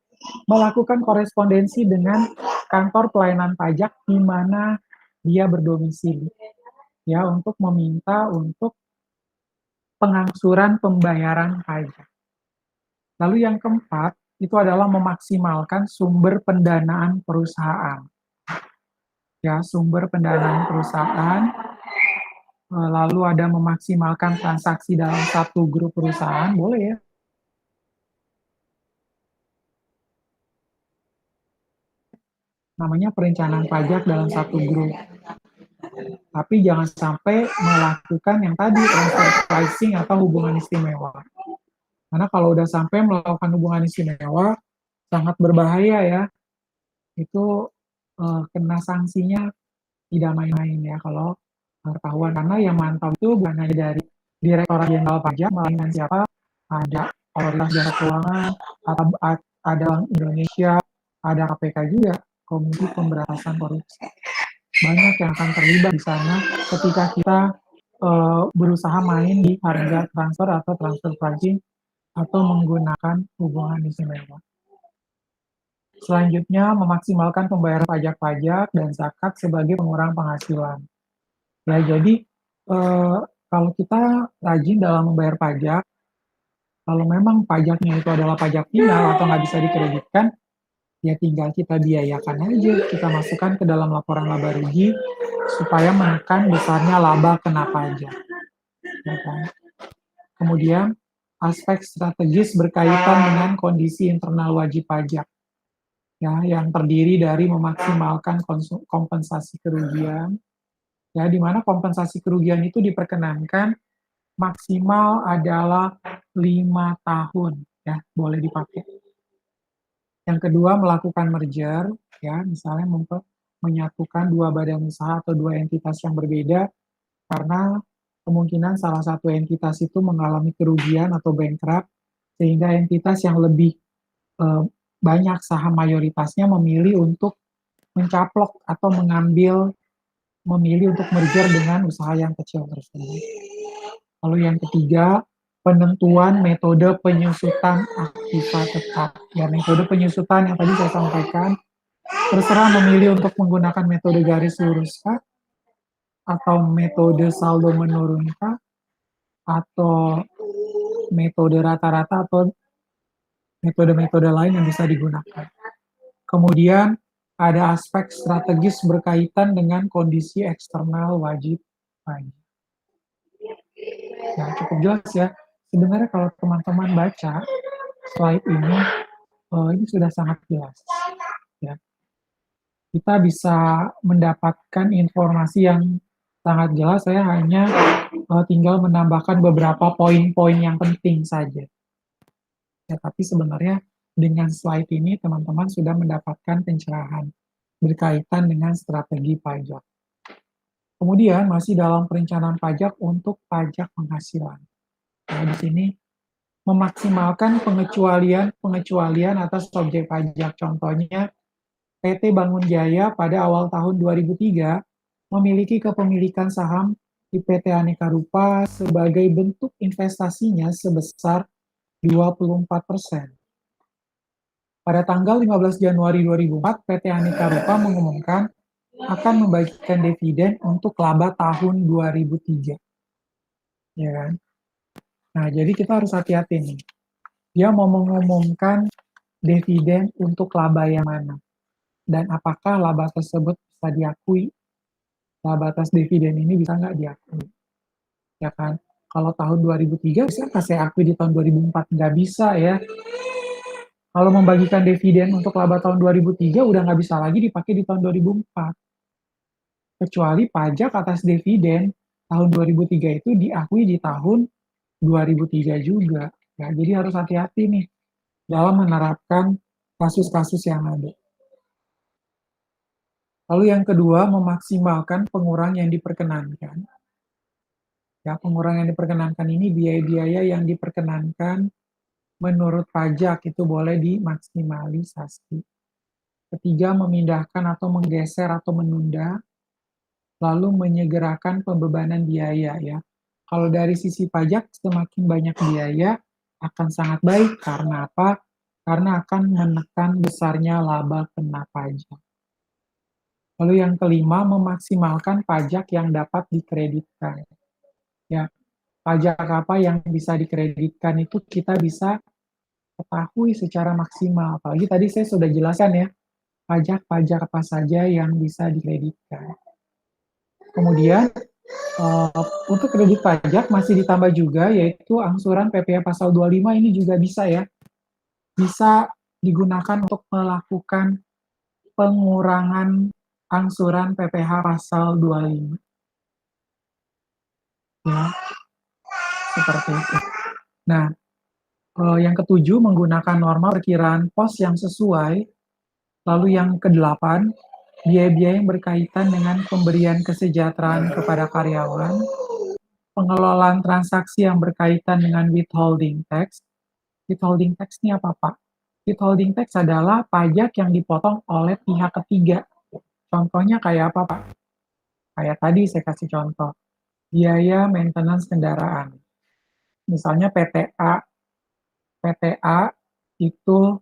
A: Melakukan korespondensi dengan kantor pelayanan pajak di mana dia berdomisili. Ya, untuk meminta untuk pengangsuran pembayaran pajak. Lalu yang keempat, itu adalah memaksimalkan sumber pendanaan perusahaan. Ya, sumber pendanaan perusahaan, lalu ada memaksimalkan transaksi dalam satu grup perusahaan, boleh ya. Namanya perencanaan pajak dalam satu grup. Tapi jangan sampai melakukan yang tadi, transfer pricing atau hubungan istimewa. Karena kalau udah sampai melakukan hubungan istimewa, sangat berbahaya ya. Itu kena sanksinya tidak main-main ya kalau ketahuan. Karena yang mantau itu bukan hanya dari Direktorat Jenderal Pajak, melainkan siapa? Ada Otoritas Jasa Keuangan, ada Bank Indonesia, ada KPK juga, Komisi Pemberantasan Korupsi. Banyak yang akan terlibat di sana ketika kita berusaha main di harga transfer atau transfer pricing atau menggunakan hubungan istimewa. Selanjutnya, memaksimalkan pembayaran pajak-pajak dan zakat sebagai pengurang penghasilan. Ya, jadi kalau kita rajin dalam membayar pajak, kalau memang pajaknya itu adalah pajak final atau nggak bisa dikreditkan, ya tinggal kita biayakan aja, kita masukkan ke dalam laporan laba rugi supaya menekan besarnya laba kena pajak. Ya kan? Kemudian, aspek strategis berkaitan dengan kondisi internal wajib pajak, ya, yang terdiri dari memaksimalkan kompensasi kerugian, ya, di mana kompensasi kerugian itu diperkenankan maksimal adalah 5 tahun, ya, boleh dipakai. Yang kedua, melakukan merger, ya, misalnya menyatukan dua badan usaha atau dua entitas yang berbeda, karena kemungkinan salah satu entitas itu mengalami kerugian atau bankrupt, sehingga entitas yang lebih banyak saham mayoritasnya memilih untuk mencaplok atau memilih untuk merger dengan usaha yang kecil tersebut. Lalu yang ketiga, penentuan metode penyusutan aktiva tetap. Ya, metode penyusutan yang tadi saya sampaikan, terserah memilih untuk menggunakan metode garis lurus kah, atau metode saldo menurun kah, atau metode rata-rata, atau metode-metode lain yang bisa digunakan. Kemudian ada aspek strategis berkaitan dengan kondisi eksternal wajib pajak. Ya, cukup jelas ya. Sebenarnya kalau teman-teman baca slide ini sudah sangat jelas. Ya. Kita bisa mendapatkan informasi yang sangat jelas. Saya hanya tinggal menambahkan beberapa poin-poin yang penting saja. Ya, tapi sebenarnya dengan slide ini teman-teman sudah mendapatkan pencerahan berkaitan dengan strategi pajak. Kemudian masih dalam perencanaan pajak untuk pajak penghasilan. Nah, di sini memaksimalkan pengecualian atas objek pajak. Contohnya, PT Bangun Jaya pada awal tahun 2003 memiliki kepemilikan saham di PT Aneka Rupa sebagai bentuk investasinya sebesar 24%. Pada tanggal 15 Januari 2004, PT Aneka Rupa mengumumkan akan membagikan dividen untuk laba tahun 2003. Ya kan? Nah, jadi kita harus hati-hati nih. Dia mau mengumumkan dividen untuk laba yang mana? Dan apakah laba tersebut bisa diakui? Laba atas dividen ini bisa nggak diakui? Ya kan? Kalau tahun 2003 bisa nggak saya akui di tahun 2004? Nggak bisa ya. Kalau membagikan dividen untuk laba tahun 2003 udah nggak bisa lagi dipakai di tahun 2004. Kecuali pajak atas dividen tahun 2003 itu diakui di tahun 2003 juga. Ya, jadi harus hati-hati nih dalam menerapkan kasus-kasus yang ada. Lalu yang kedua, memaksimalkan pengurangan yang diperkenankan. Ya, pengurangan yang diperkenankan ini biaya-biaya yang diperkenankan menurut pajak itu boleh dimaksimalisasi. Ketiga, memindahkan atau menggeser atau menunda, lalu menyegerakan pembebanan biaya ya. Kalau dari sisi pajak, semakin banyak biaya akan sangat baik. Karena apa? Karena akan menekan besarnya laba kena pajak. Lalu yang kelima, memaksimalkan pajak yang dapat dikreditkan. Ya, pajak apa yang bisa dikreditkan itu kita bisa ketahui secara maksimal. Apalagi tadi saya sudah jelaskan ya, pajak-pajak apa saja yang bisa dikreditkan. Kemudian untuk kredit pajak masih ditambah juga yaitu angsuran PPh pasal 25 ini juga bisa ya, bisa digunakan untuk melakukan pengurangan angsuran PPh pasal 25 ya, seperti itu. Nah, yang ketujuh menggunakan norma perkiraan pos yang sesuai. Lalu yang kedelapan, biaya-biaya yang berkaitan dengan pemberian kesejahteraan kepada karyawan, pengelolaan transaksi yang berkaitan dengan withholding tax. Withholding tax ini apa, Pak? Withholding tax adalah pajak yang dipotong oleh pihak ketiga. Contohnya kayak apa, Pak? Kayak tadi saya kasih contoh, biaya maintenance kendaraan. Misalnya PTA. PTA itu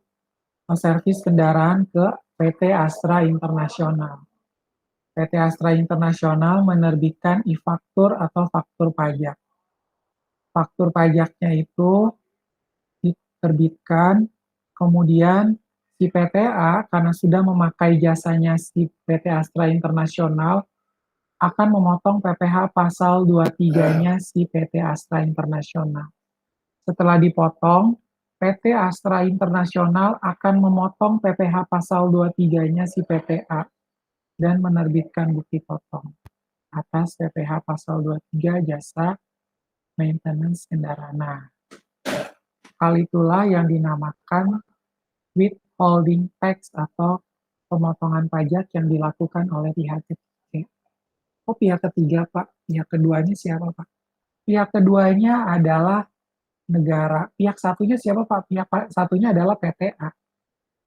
A: servis kendaraan ke PT Astra Internasional. PT Astra Internasional menerbitkan e-faktur atau faktur pajak. Faktur pajaknya itu diterbitkan, kemudian si PTA karena sudah memakai jasanya si PT Astra Internasional akan memotong PPh pasal 23-nya si PT Astra Internasional. Setelah dipotong, PT Astra Internasional akan memotong PPh pasal 23-nya si PTA dan menerbitkan bukti potong atas PPh pasal 23 jasa maintenance kendaraan. Nah, hal itulah yang dinamakan withholding tax atau pemotongan pajak yang dilakukan oleh pihak ketiga. Oh, pihak ketiga, Pak? Pihak keduanya siapa, Pak? Pihak keduanya adalah negara. Pihak satunya siapa, Pak? Pihak satunya adalah PTA.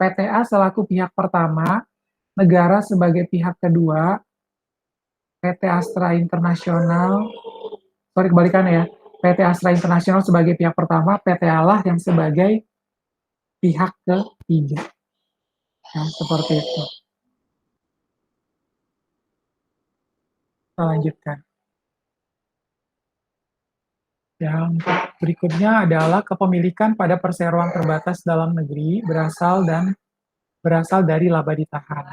A: PTA selaku pihak pertama, negara sebagai pihak kedua, PT Astra Internasional, sorry kebalikannya ya, PT Astra Internasional sebagai pihak pertama, PT Allah yang sebagai pihak ketiga. Nah, seperti itu. Kita lanjutkan. Yang berikutnya adalah kepemilikan pada perseroan terbatas dalam negeri berasal dari laba ditahan.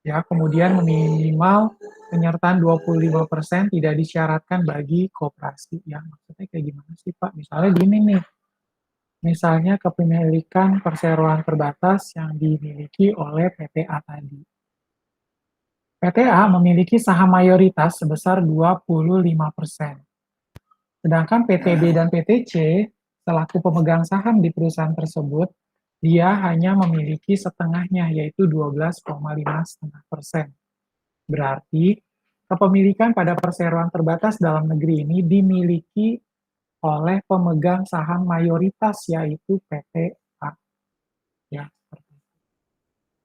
A: Ya, kemudian minimal penyertaan 25% tidak disyaratkan bagi koperasi. Ya, maksudnya kayak gimana sih, Pak? Misalnya gini nih, misalnya kepemilikan perseroan terbatas yang dimiliki oleh PTA tadi. PTA memiliki saham mayoritas sebesar 25%. Sedangkan PTB dan PTC, selaku pemegang saham di perusahaan tersebut, dia hanya memiliki setengahnya, yaitu 12,5%. Berarti, kepemilikan pada perseroan terbatas dalam negeri ini dimiliki oleh pemegang saham mayoritas, yaitu PTA. Ya,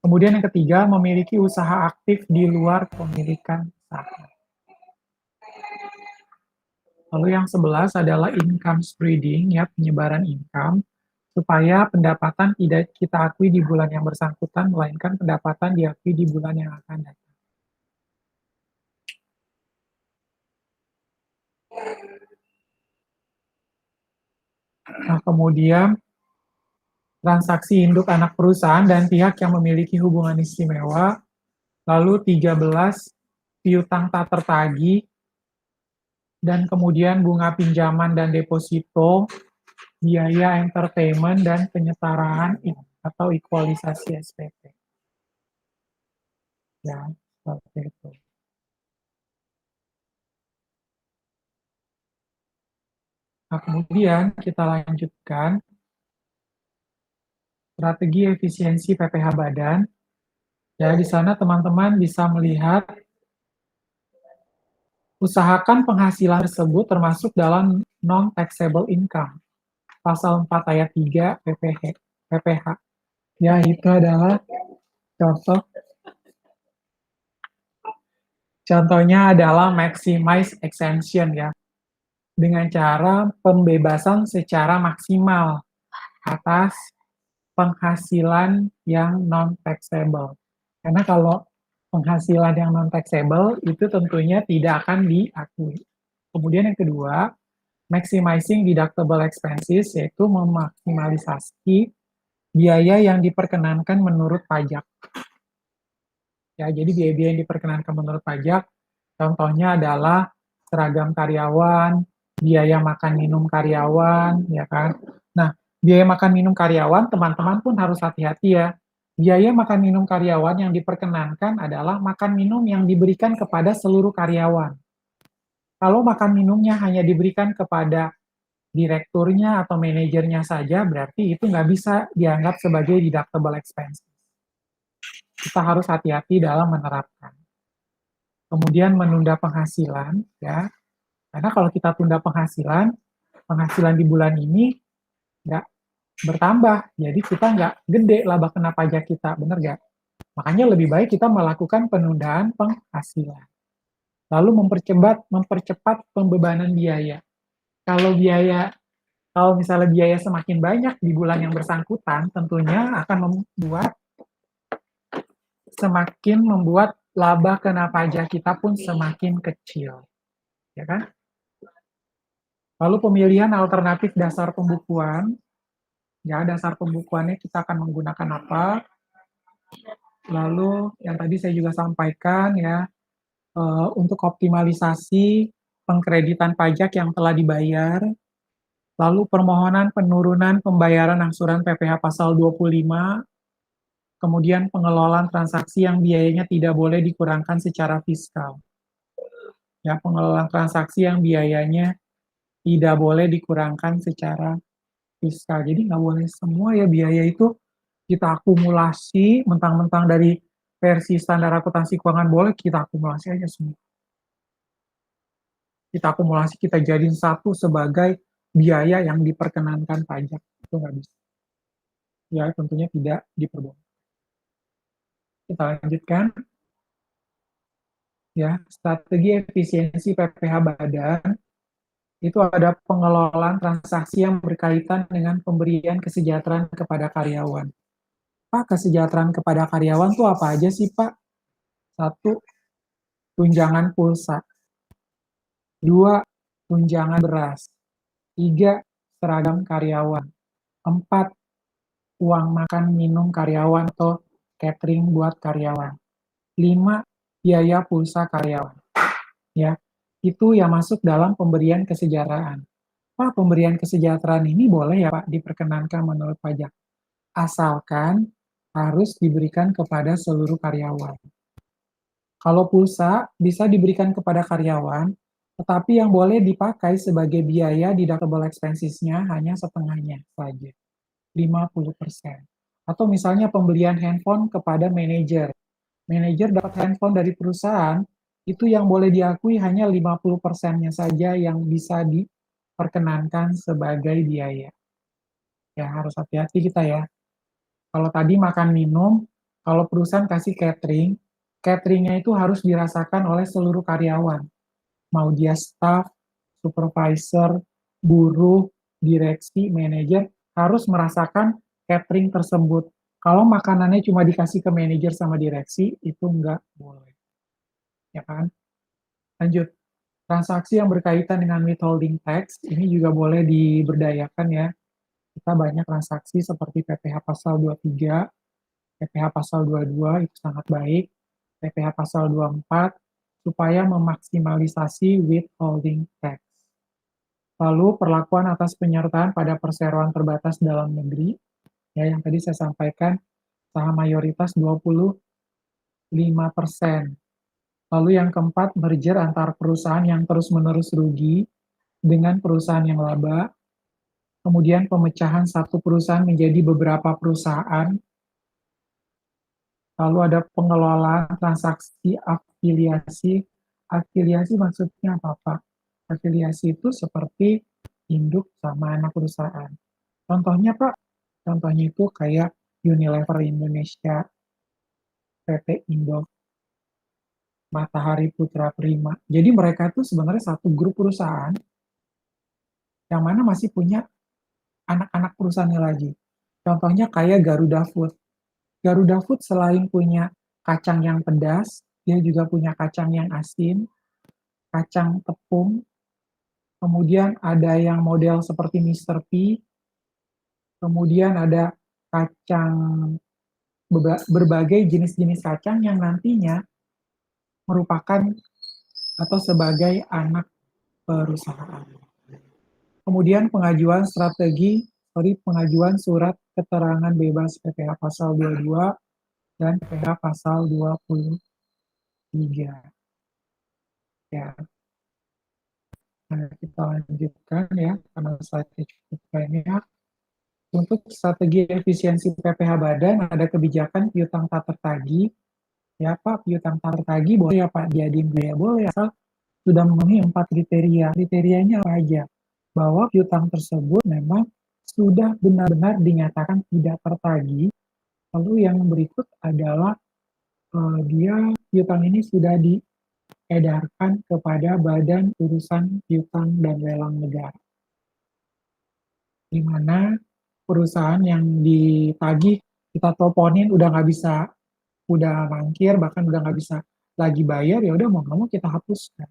A: kemudian yang ketiga, memiliki usaha aktif di luar pemilikan saham. Lalu yang 11 adalah income spreading, ya, penyebaran income. supaya pendapatan tidak kita akui di bulan yang bersangkutan, melainkan pendapatan diakui di bulan yang akan datang. Nah, kemudian transaksi induk anak perusahaan dan pihak yang memiliki hubungan istimewa. Lalu 13, piutang tak tertagih, dan kemudian bunga pinjaman dan deposito, biaya entertainment, dan penyetaraan atau ekualisasi SPP. Ya, seperti itu. Nah, kemudian kita lanjutkan strategi efisiensi PPh badan. Ya, di sana teman-teman bisa melihat usahakan penghasilan tersebut termasuk dalam non-taxable income. Pasal 4 ayat 3 PPh. Ya, itu adalah contoh. Contohnya adalah maximize exemption ya, dengan cara pembebasan secara maksimal atas penghasilan yang non-taxable. Karena kalau penghasilan yang non-taxable itu tentunya tidak akan diakui. Kemudian yang kedua, maximizing deductible expenses, yaitu memaksimalisasi biaya yang diperkenankan menurut pajak. Ya, jadi biaya-biaya yang diperkenankan menurut pajak, contohnya adalah seragam karyawan, biaya makan minum karyawan, ya kan. Nah, biaya makan minum karyawan, teman-teman pun harus hati-hati ya. Biaya makan minum karyawan yang diperkenankan adalah makan minum yang diberikan kepada seluruh karyawan. Kalau makan minumnya hanya diberikan kepada direkturnya atau manajernya saja, berarti itu nggak bisa dianggap sebagai deductible expense. Kita harus hati-hati dalam menerapkan. Kemudian menunda penghasilan, ya, karena kalau kita tunda penghasilan, penghasilan di bulan ini nggak bertambah, jadi kita nggak gede laba kena pajak kita, bener nggak? Makanya lebih baik kita melakukan penundaan penghasilan. Lalu mempercepat pembebanan biaya. Kalau biaya, kalau misalnya biaya semakin banyak di bulan yang bersangkutan, tentunya akan membuat laba kena pajak kita pun semakin kecil, ya kan? Lalu pemilihan alternatif dasar pembukuan, ya dasar pembukuannya kita akan menggunakan apa? Lalu yang tadi saya juga sampaikan ya, untuk optimalisasi pengkreditan pajak yang telah dibayar, lalu permohonan penurunan pembayaran angsuran PPh pasal 25, kemudian pengelolaan transaksi yang biayanya tidak boleh dikurangkan secara fiskal. Ya, pengelolaan transaksi yang biayanya tidak boleh dikurangkan secara fiskal. Jadi nggak boleh semua ya biaya itu kita akumulasi, mentang-mentang dari versi standar akuntansi keuangan boleh, kita akumulasi aja semua. Kita akumulasi, kita jadiin satu sebagai biaya yang diperkenankan pajak. Itu nggak bisa. Ya, tentunya tidak diperbolehkan. Kita lanjutkan. Ya, strategi efisiensi PPh badan itu ada pengelolaan transaksi yang berkaitan dengan pemberian kesejahteraan kepada karyawan. Pak, kesejahteraan kepada karyawan tuh apa aja sih, Pak? Satu, tunjangan pulsa. Dua, tunjangan beras. Tiga, seragam karyawan. Empat, uang makan minum karyawan atau catering buat karyawan. Lima, biaya pulsa karyawan. Ya, itu yang masuk dalam pemberian kesejahteraan. Pak, pemberian kesejahteraan ini boleh ya Pak diperkenankan menurut pajak. Asalkan harus diberikan kepada seluruh karyawan. Kalau pulsa bisa diberikan kepada karyawan, tetapi yang boleh dipakai sebagai biaya deductible expenses-nya hanya setengahnya saja, 50%. Atau misalnya pembelian handphone kepada manajer. Manajer dapat handphone dari perusahaan, itu yang boleh diakui hanya 50%-nya saja yang bisa diperkenankan sebagai biaya. Ya, harus hati-hati kita ya. Kalau tadi makan minum, kalau perusahaan kasih catering, cateringnya itu harus dirasakan oleh seluruh karyawan. Mau dia staff, supervisor, buruh, direksi, manajer, harus merasakan catering tersebut. Kalau makanannya cuma dikasih ke manajer sama direksi, itu nggak boleh, ya kan? Lanjut, transaksi yang berkaitan dengan withholding tax, ini juga boleh diberdayakan ya. Kita banyak transaksi seperti PPh pasal 23, PPh pasal 22 itu sangat baik, PPh pasal 24 supaya memaksimalisasi withholding tax. Lalu perlakuan atas penyertaan pada perseroan terbatas dalam negeri, ya yang tadi saya sampaikan, saham mayoritas 25%. Lalu yang keempat, merger antar perusahaan yang terus-menerus rugi dengan perusahaan yang laba, kemudian pemecahan satu perusahaan menjadi beberapa perusahaan, lalu ada pengelolaan transaksi afiliasi. Afiliasi maksudnya apa, Pak? Afiliasi itu seperti induk sama anak perusahaan. Contohnya, Pak, contohnya itu kayak Unilever Indonesia, PT Indo, Matahari Putra Prima. Jadi mereka itu sebenarnya satu grup perusahaan yang mana masih punya anak-anak perusahaannya lagi. Contohnya kayak Garuda Food. Garuda Food selain punya kacang yang pedas, dia juga punya kacang yang asin, kacang tepung, kemudian ada yang model seperti Mr. P, kemudian ada kacang, berbagai jenis-jenis kacang yang nantinya merupakan atau sebagai anak perusahaan. Kemudian pengajuan surat keterangan bebas PPh pasal 22 dan PPh pasal 23. Ya, nah, kita lanjutkan ya, karena slide cukup banyak. Untuk strategi efisiensi PPh Badan, ada kebijakan piutang tak tertagih. Ya Pak, piutang tak tertagih boleh ya Pak, diadin biaya boleh, asal sudah memenuhi 4 kriteria. Kriterianya apa aja? Bahwa piutang tersebut memang sudah benar-benar dinyatakan tidak tertagih. Lalu yang berikut adalah dia piutang ini sudah diedarkan kepada Badan Urusan Piutang dan Lelang Negara, di mana perusahaan yang ditagih kita teleponin udah nggak bisa, udah mangkir, bahkan udah nggak bisa lagi bayar, ya udah mau nggak mau kita hapuskan.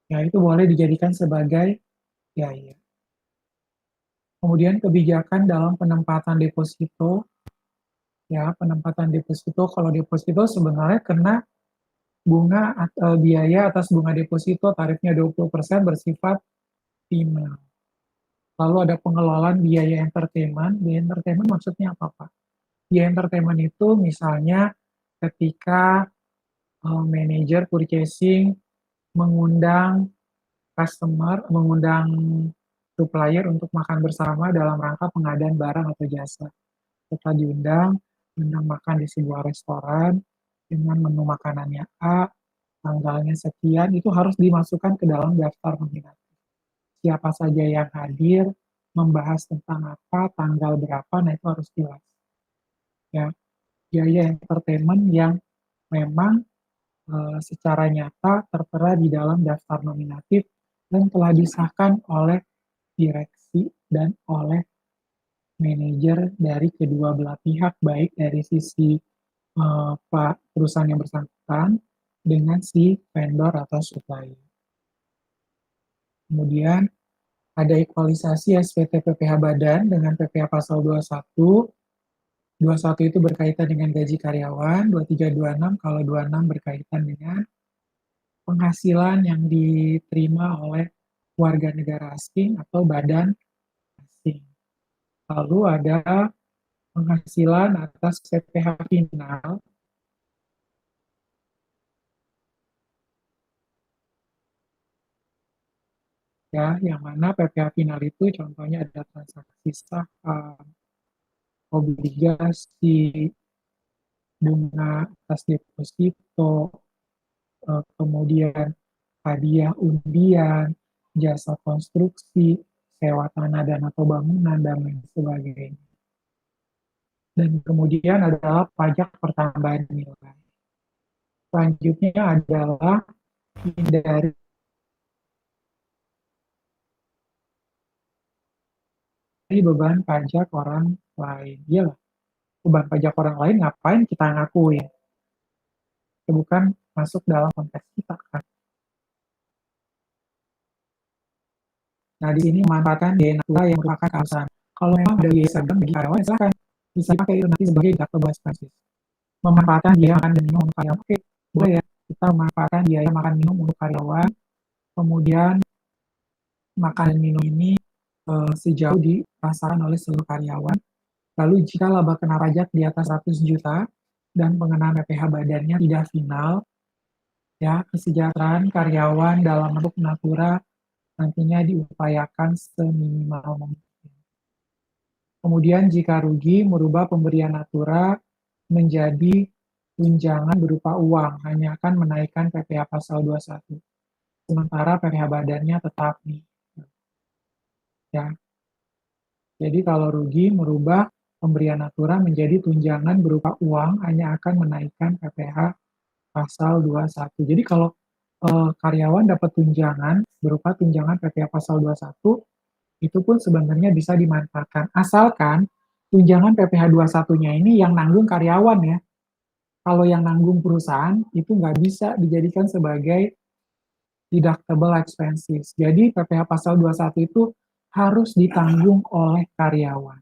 A: Ya itu boleh dijadikan sebagai biaya. Kemudian kebijakan dalam penempatan deposito, ya penempatan deposito, kalau deposito sebenarnya kena bunga atau biaya atas bunga deposito tarifnya 20% bersifat final. Lalu ada pengelolaan biaya entertainment. Biaya entertainment maksudnya apa, Pak? Biaya entertainment itu misalnya ketika manajer purchasing mengundang mengundang supplier untuk makan bersama dalam rangka pengadaan barang atau jasa. Setelah diundang makan di sebuah restoran dengan menu makanannya A, tanggalnya sekian, itu harus dimasukkan ke dalam daftar nominatif. Siapa saja yang hadir, membahas tentang apa, tanggal berapa, nah itu harus jelas. Ya, biaya entertainment yang memang secara nyata tertera di dalam daftar nominatif dan telah disahkan oleh direksi dan oleh manajer dari kedua belah pihak, baik dari sisi perusahaan yang bersangkutan dengan si vendor atau supplier. Kemudian ada ekualisasi SPT PPh Badan dengan PPh pasal 21. 21 itu berkaitan dengan gaji karyawan, 23, 26 kalau 26 berkaitan dengan penghasilan yang diterima oleh warga negara asing atau badan asing. Lalu ada penghasilan atas PPh final, ya, yang mana PPh final itu contohnya ada transaksi saham, obligasi, bunga atas deposito, kemudian hadiah undian, jasa konstruksi, sewa tanah dan atau bangunan, dan lain sebagainya. Dan kemudian adalah pajak pertambahan nilai. Selanjutnya adalah hindari dari beban pajak orang lain. Iyalah, beban pajak orang lain ngapain kita ngakuin? Itu bukan masuk dalam konteks kita kan. Nah, di sini memanfaatkan biaya natura yang merupakan keharusan. Kalau memang ada biaya seragam bagi karyawan, silakan bisa dipakai itu nanti sebagai deductible expenses. Memanfaatkan biaya makan dan minum untuk karyawan, oke, boleh ya. Kita memanfaatkan biaya makan minum untuk karyawan, kemudian makan dan minum ini sejauh dirasakan oleh seluruh karyawan. Lalu jika laba kena pajak di atas 100 juta dan pengenaan PPh badannya tidak final, ya kesejahteraan karyawan dalam bentuk natura nantinya diupayakan seminimal mungkin. Kemudian jika rugi, merubah pemberian natura menjadi tunjangan berupa uang, hanya akan menaikkan PPh pasal 21. Sementara PPh badannya tetap nih. Ya. Jadi kalau rugi, merubah pemberian natura menjadi tunjangan berupa uang, hanya akan menaikkan PPh pasal 21. Jadi kalau karyawan dapat tunjangan berupa tunjangan PPh pasal 21, itu pun sebenarnya bisa dimanfaatkan. Asalkan tunjangan PPh 21-nya ini yang nanggung karyawan ya. Kalau yang nanggung perusahaan, itu nggak bisa dijadikan sebagai deductible expenses. Jadi PPh pasal 21 itu harus ditanggung oleh karyawan.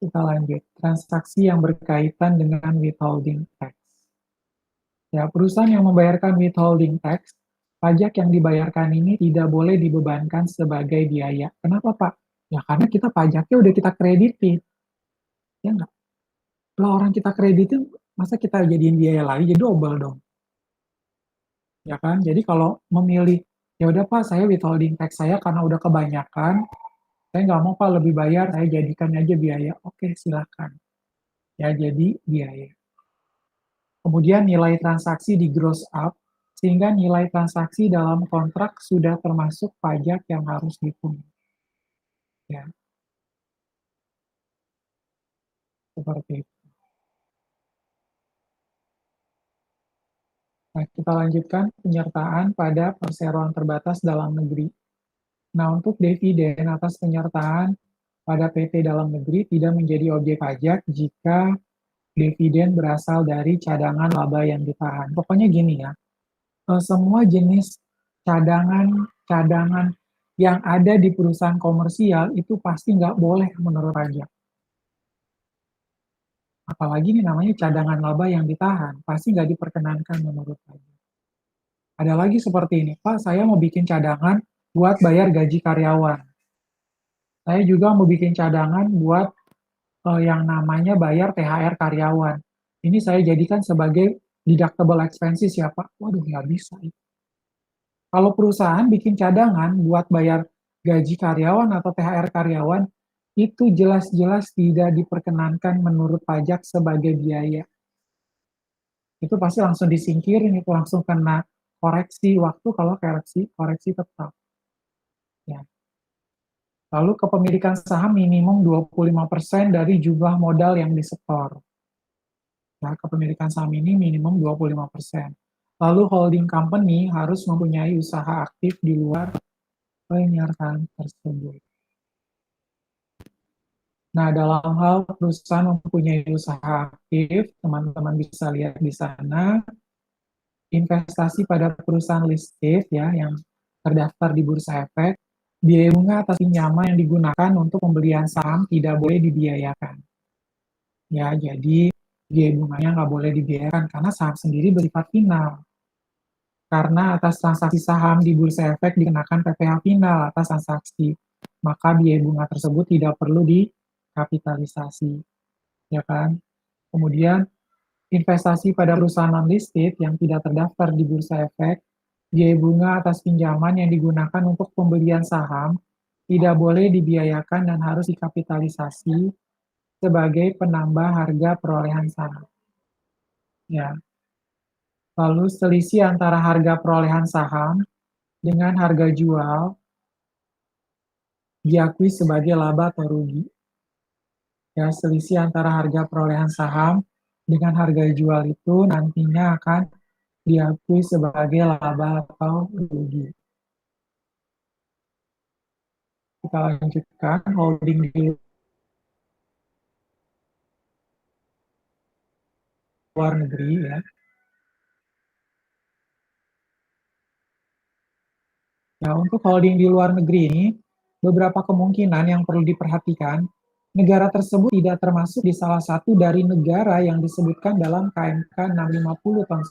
A: Kita lanjut, transaksi yang berkaitan dengan withholding tax. Ya, perusahaan yang membayarkan withholding tax, pajak yang dibayarkan ini tidak boleh dibebankan sebagai biaya. Kenapa, Pak? Ya, karena kita pajaknya udah kita kreditin. Ya enggak? Kalau orang kita kreditin, masa kita jadiin biaya lagi, jadi double dong. Ya kan? Jadi kalau memilih, ya udah Pak, saya withholding tax saya karena udah kebanyakan, saya nggak mau Pak lebih bayar, saya jadikan aja biaya. Oke, silakan. Ya, jadi biaya. Kemudian nilai transaksi di gross up, sehingga nilai transaksi dalam kontrak sudah termasuk pajak yang harus dipungut. Ya, seperti itu. Nah, kita lanjutkan penyertaan pada perseroan terbatas dalam negeri. Nah, untuk dividen atas penyertaan pada PT dalam negeri tidak menjadi objek pajak jika dividen berasal dari cadangan laba yang ditahan. Pokoknya gini ya, semua jenis cadangan yang ada di perusahaan komersial itu pasti nggak boleh menurut pajak. Apalagi ini namanya cadangan laba yang ditahan, pasti nggak diperkenankan menurut pajak. Ada lagi seperti ini, Pak, saya mau bikin cadangan buat bayar gaji karyawan. Saya juga mau bikin cadangan buat yang namanya bayar THR karyawan. Ini saya jadikan sebagai deductible expenses ya Pak. Waduh, nggak bisa. Kalau perusahaan bikin cadangan buat bayar gaji karyawan atau THR karyawan, itu jelas-jelas tidak diperkenankan menurut pajak sebagai biaya. Itu pasti langsung disingkirin, itu langsung kena koreksi waktu kalau koreksi tetap. Ya. Lalu kepemilikan saham minimum 25% dari jumlah modal yang disetor. Ya, kepemilikan saham ini minimum 25%. Lalu holding company harus mempunyai usaha aktif di luar penyertaan tersebut. Nah, dalam hal perusahaan mempunyai usaha aktif, teman-teman bisa lihat di sana, investasi pada perusahaan listed ya yang terdaftar di Bursa Efek, biaya bunga atas pinjaman yang digunakan untuk pembelian saham tidak boleh dibiayakan. Ya, jadi biaya bunganya nggak boleh dibiayakan karena saham sendiri bersifat final. Karena atas transaksi saham di Bursa Efek dikenakan PPh final atas transaksi, maka biaya bunga tersebut tidak perlu dikapitalisasi, ya kan? Kemudian investasi pada perusahaan non-listed yang tidak terdaftar di Bursa Efek, biaya bunga atas pinjaman yang digunakan untuk pembelian saham tidak boleh dibiayakan dan harus dikapitalisasi sebagai penambah harga perolehan saham. Ya. Lalu selisih antara harga perolehan saham dengan harga jual diakui sebagai laba atau rugi. Ya, selisih antara harga perolehan saham dengan harga jual itu nantinya akan diakui sebagai laba atau rugi. kita lanjutkan holding di luar negeri ya. Nah, untuk holding di luar negeri ini, beberapa kemungkinan yang perlu diperhatikan, negara tersebut tidak termasuk di salah satu dari negara yang disebutkan dalam KMK 650 tahun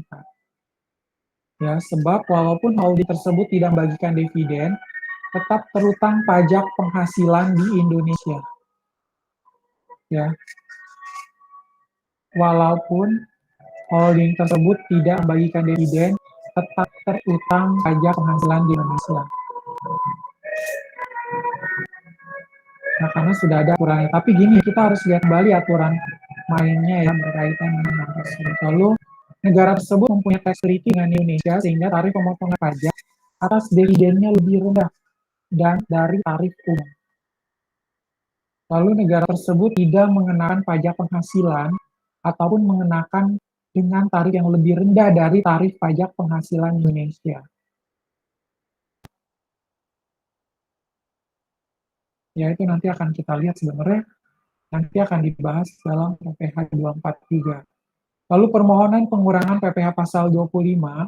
A: 94. Ya, sebab walaupun holding tersebut tidak membagikan dividen, tetap terutang pajak penghasilan di Indonesia. Ya, walaupun holding tersebut tidak membagikan dividen, tetap terutang pajak penghasilan di Indonesia. Nah, karena sudah ada aturannya. Tapi gini, kita harus lihat kembali aturan mainnya ya berkaitan dengan hal tersebut. Lalu, negara tersebut mempunyai tax treaty dengan Indonesia sehingga tarif pemotongan pajak atas dividennya lebih rendah dan dari tarif umum. Lalu negara tersebut tidak mengenakan pajak penghasilan ataupun mengenakan dengan tarif yang lebih rendah dari tarif pajak penghasilan Indonesia. Ya, itu nanti akan kita lihat sebenarnya, nanti akan dibahas dalam PPh 243. Lalu permohonan pengurangan PPh pasal 25,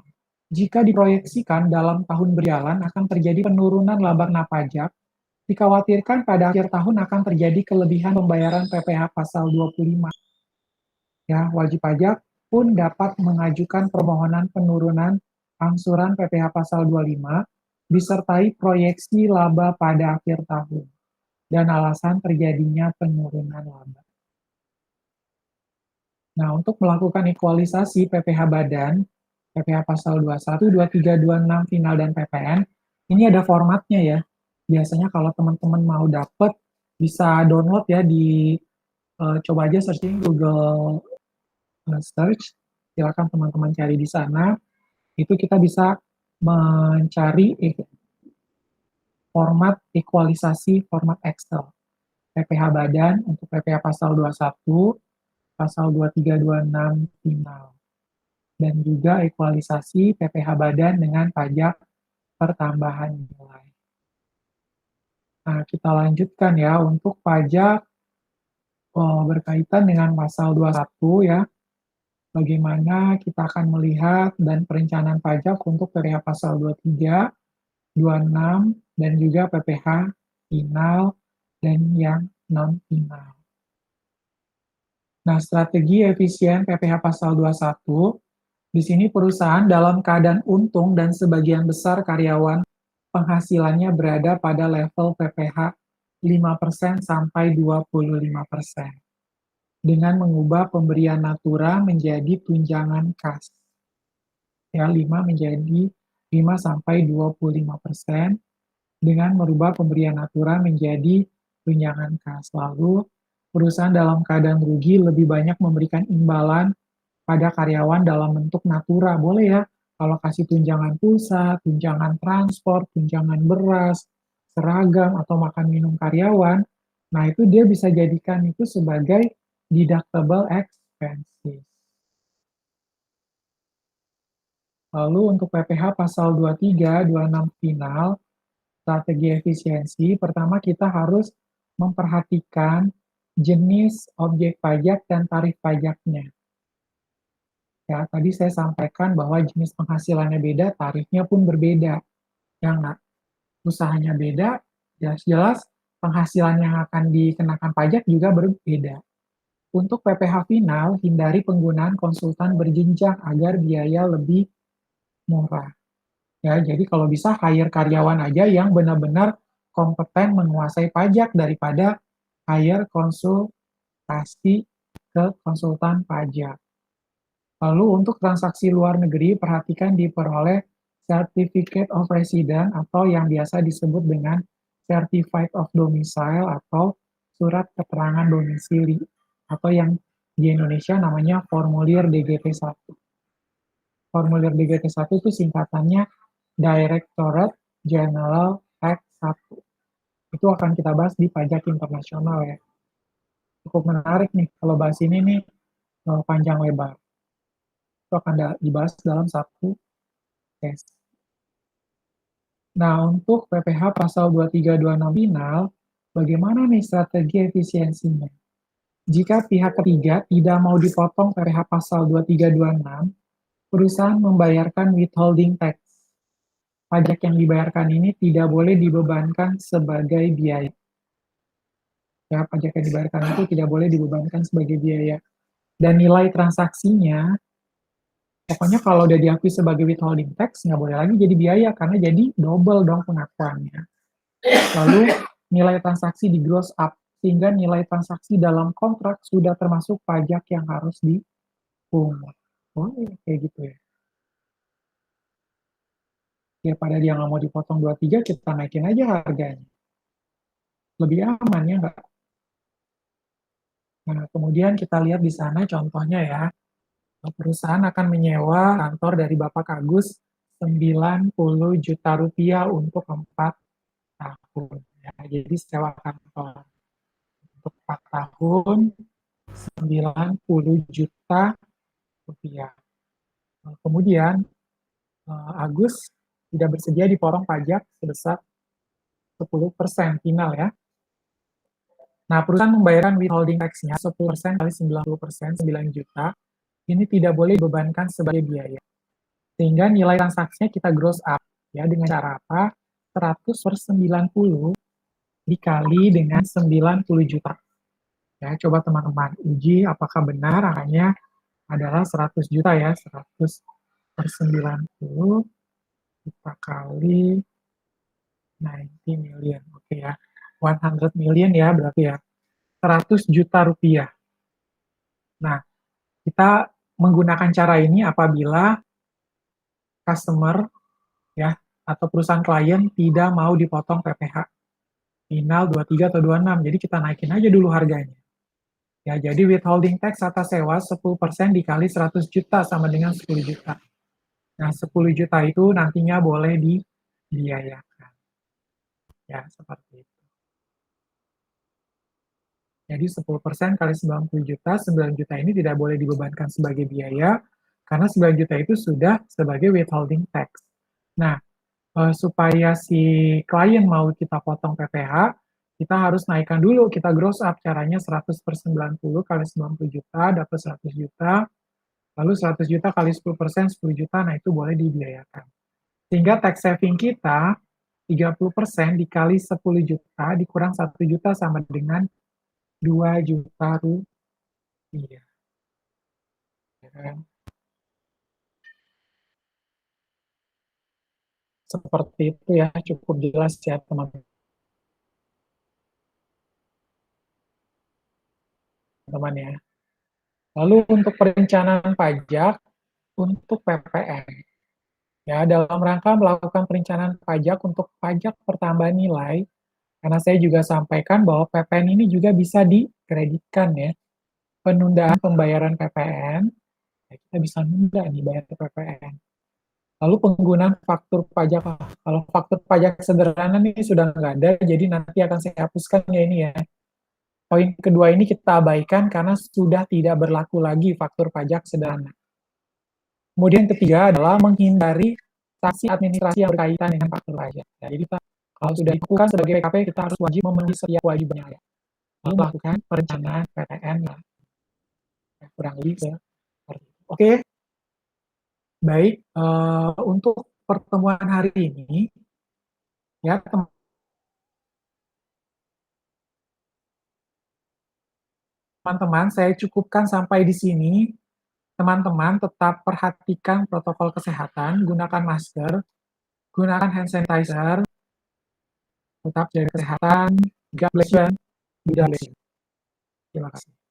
A: jika diproyeksikan dalam tahun berjalan akan terjadi penurunan laba pajak, dikhawatirkan pada akhir tahun akan terjadi kelebihan pembayaran PPh pasal 25. Ya, wajib pajak pun dapat mengajukan permohonan penurunan angsuran PPh pasal 25 disertai proyeksi laba pada akhir tahun dan alasan terjadinya penurunan laba. Nah, untuk melakukan ekualisasi PPh badan, PPh pasal 21, 23, 26 final dan PPN, ini ada formatnya ya. Biasanya kalau teman-teman mau dapat bisa download ya di coba aja searching Google search, silakan teman-teman cari di sana. Itu kita bisa mencari format ekualisasi format Excel. PPh badan untuk PPh pasal 21, pasal 23, 26 final. Dan juga ekualisasi PPh badan dengan pajak pertambahan nilai. Nah, kita lanjutkan ya untuk pajak berkaitan dengan pasal 21 ya. Bagaimana kita akan melihat dan perencanaan pajak untuk PPh pasal 23, 26, dan juga PPh final dan yang non-final. Nah, strategi efisien PPh pasal 21, di sini perusahaan dalam keadaan untung dan sebagian besar karyawan penghasilannya berada pada level PPh 5% sampai 25% dengan mengubah pemberian natura menjadi tunjangan kas. Ya, 5 menjadi 5 sampai 25% dengan merubah pemberian natura menjadi tunjangan kas. Lalu, perusahaan dalam keadaan rugi lebih banyak memberikan imbalan pada karyawan dalam bentuk natura. Boleh ya, kalau kasih tunjangan pulsa, tunjangan transport, tunjangan beras, seragam, atau makan minum karyawan, nah itu dia bisa jadikan itu sebagai deductible expenses. Lalu untuk PPh pasal 23, 26 final, strategi efisiensi, pertama kita harus memperhatikan jenis objek pajak dan tarif pajaknya. Ya, tadi saya sampaikan bahwa jenis penghasilannya beda, tarifnya pun berbeda. Ya nggak? Usahanya beda, jelas-jelas penghasilan yang akan dikenakan pajak juga berbeda. Untuk PPh final, hindari penggunaan konsultan berjenjang agar biaya lebih murah. Ya, jadi kalau bisa hire karyawan aja yang benar-benar kompeten menguasai pajak daripada hire konsultasi ke konsultan pajak. Lalu untuk transaksi luar negeri, perhatikan diperoleh Certificate of Residence atau yang biasa disebut dengan Certified of Domicile atau Surat Keterangan Domisili atau yang di Indonesia namanya Formulir DGT1. Formulir DGT1 itu singkatannya Directorate General Tax 1. Itu akan kita bahas di pajak internasional ya. Cukup menarik nih kalau bahas ini nih panjang lebar. Itu akan dibahas dalam satu tes. Nah, untuk PPh pasal 2326 final, bagaimana nih strategi efisiensinya? Jika pihak ketiga tidak mau dipotong PPh pasal 2326, perusahaan membayarkan withholding tax. Pajak yang dibayarkan ini tidak boleh dibebankan sebagai biaya. Ya, pajak yang dibayarkan itu tidak boleh dibebankan sebagai biaya. Dan nilai transaksinya, pokoknya kalau udah diakui sebagai withholding tax, nggak boleh lagi jadi biaya, karena jadi double dong pengakuannya. Lalu, nilai transaksi di gross up, sehingga nilai transaksi dalam kontrak sudah termasuk pajak yang harus dipungut. Oh, kayak gitu ya. Daripada dia nggak mau dipotong 23, kita naikin aja harganya. Lebih aman ya nggak? Nah, kemudian kita lihat di sana contohnya ya, perusahaan akan menyewa kantor dari Bapak Agus 90 juta rupiah untuk 4 tahun. Ya, jadi sewa kantor untuk 4 tahun 90 juta rupiah. Kemudian Agus tidak bersedia dipotong pajak sebesar 10% final ya. Nah, perusahaan membayarkan withholding tax-nya 10% kali 90%, 9 juta, ini tidak boleh dibebankan sebagai biaya. Sehingga nilai transaksinya kita gross up, ya, dengan cara apa? 100 per 90 dikali dengan 90 juta. Ya, coba teman-teman uji apakah benar angkanya adalah 100 juta ya, 100 per 90 kita kali 90 million, oke ya. 100 million ya berarti ya, 100 juta rupiah. Nah, kita menggunakan cara ini apabila customer ya atau perusahaan klien tidak mau dipotong PPh final 23 atau 26. Jadi kita naikin aja dulu harganya. Ya, jadi withholding tax atas sewa 10% dikali 100 juta sama dengan 10 juta. Nah, 10 juta itu nantinya boleh dibiayakan. Ya, seperti itu. Jadi 10% kali 90 juta, 9 juta ini tidak boleh dibebankan sebagai biaya, karena 9 juta itu sudah sebagai withholding tax. Nah, supaya si klien mau kita potong PPh, kita harus naikkan dulu, kita gross up, caranya 100 per 90 kali 90 juta, dapat 100 juta, lalu 100 juta kali 10%, 10 juta, nah itu boleh dibiayakan. Sehingga tax saving kita, 30% dikali 10 juta, dikurang 1 juta sama dengan 2 juta rupiah. Seperti itu ya, cukup jelas ya teman-teman ya. Lalu untuk perencanaan pajak, untuk PPN. Ya, dalam rangka melakukan perencanaan pajak untuk pajak pertambahan nilai, karena saya juga sampaikan bahwa PPN ini juga bisa dikreditkan ya. Penundaan pembayaran PPN, ya kita bisa nunda nih bayar PPN. Lalu penggunaan faktur pajak, kalau faktur pajak sederhana ini sudah nggak ada, jadi nanti akan saya hapuskan ya ini ya. Poin kedua ini kita abaikan karena sudah tidak berlaku lagi faktur pajak sederhana. Kemudian ketiga adalah menghindari sanksi administrasi yang berkaitan dengan faktur pajak. Ya, jadi kalau sudah dilakukan sebagai PKP, kita harus wajib memenuhi setiap kewajibannya. Ya. Lalu melakukan perencanaan PPN ya. Kurang lebih seperti itu. Oke, baik. Untuk pertemuan hari ini, ya teman-teman, saya cukupkan sampai di sini. Teman-teman tetap perhatikan protokol kesehatan, gunakan masker, gunakan hand sanitizer, tetap jaga kesehatan, God bless you, and Terima kasih.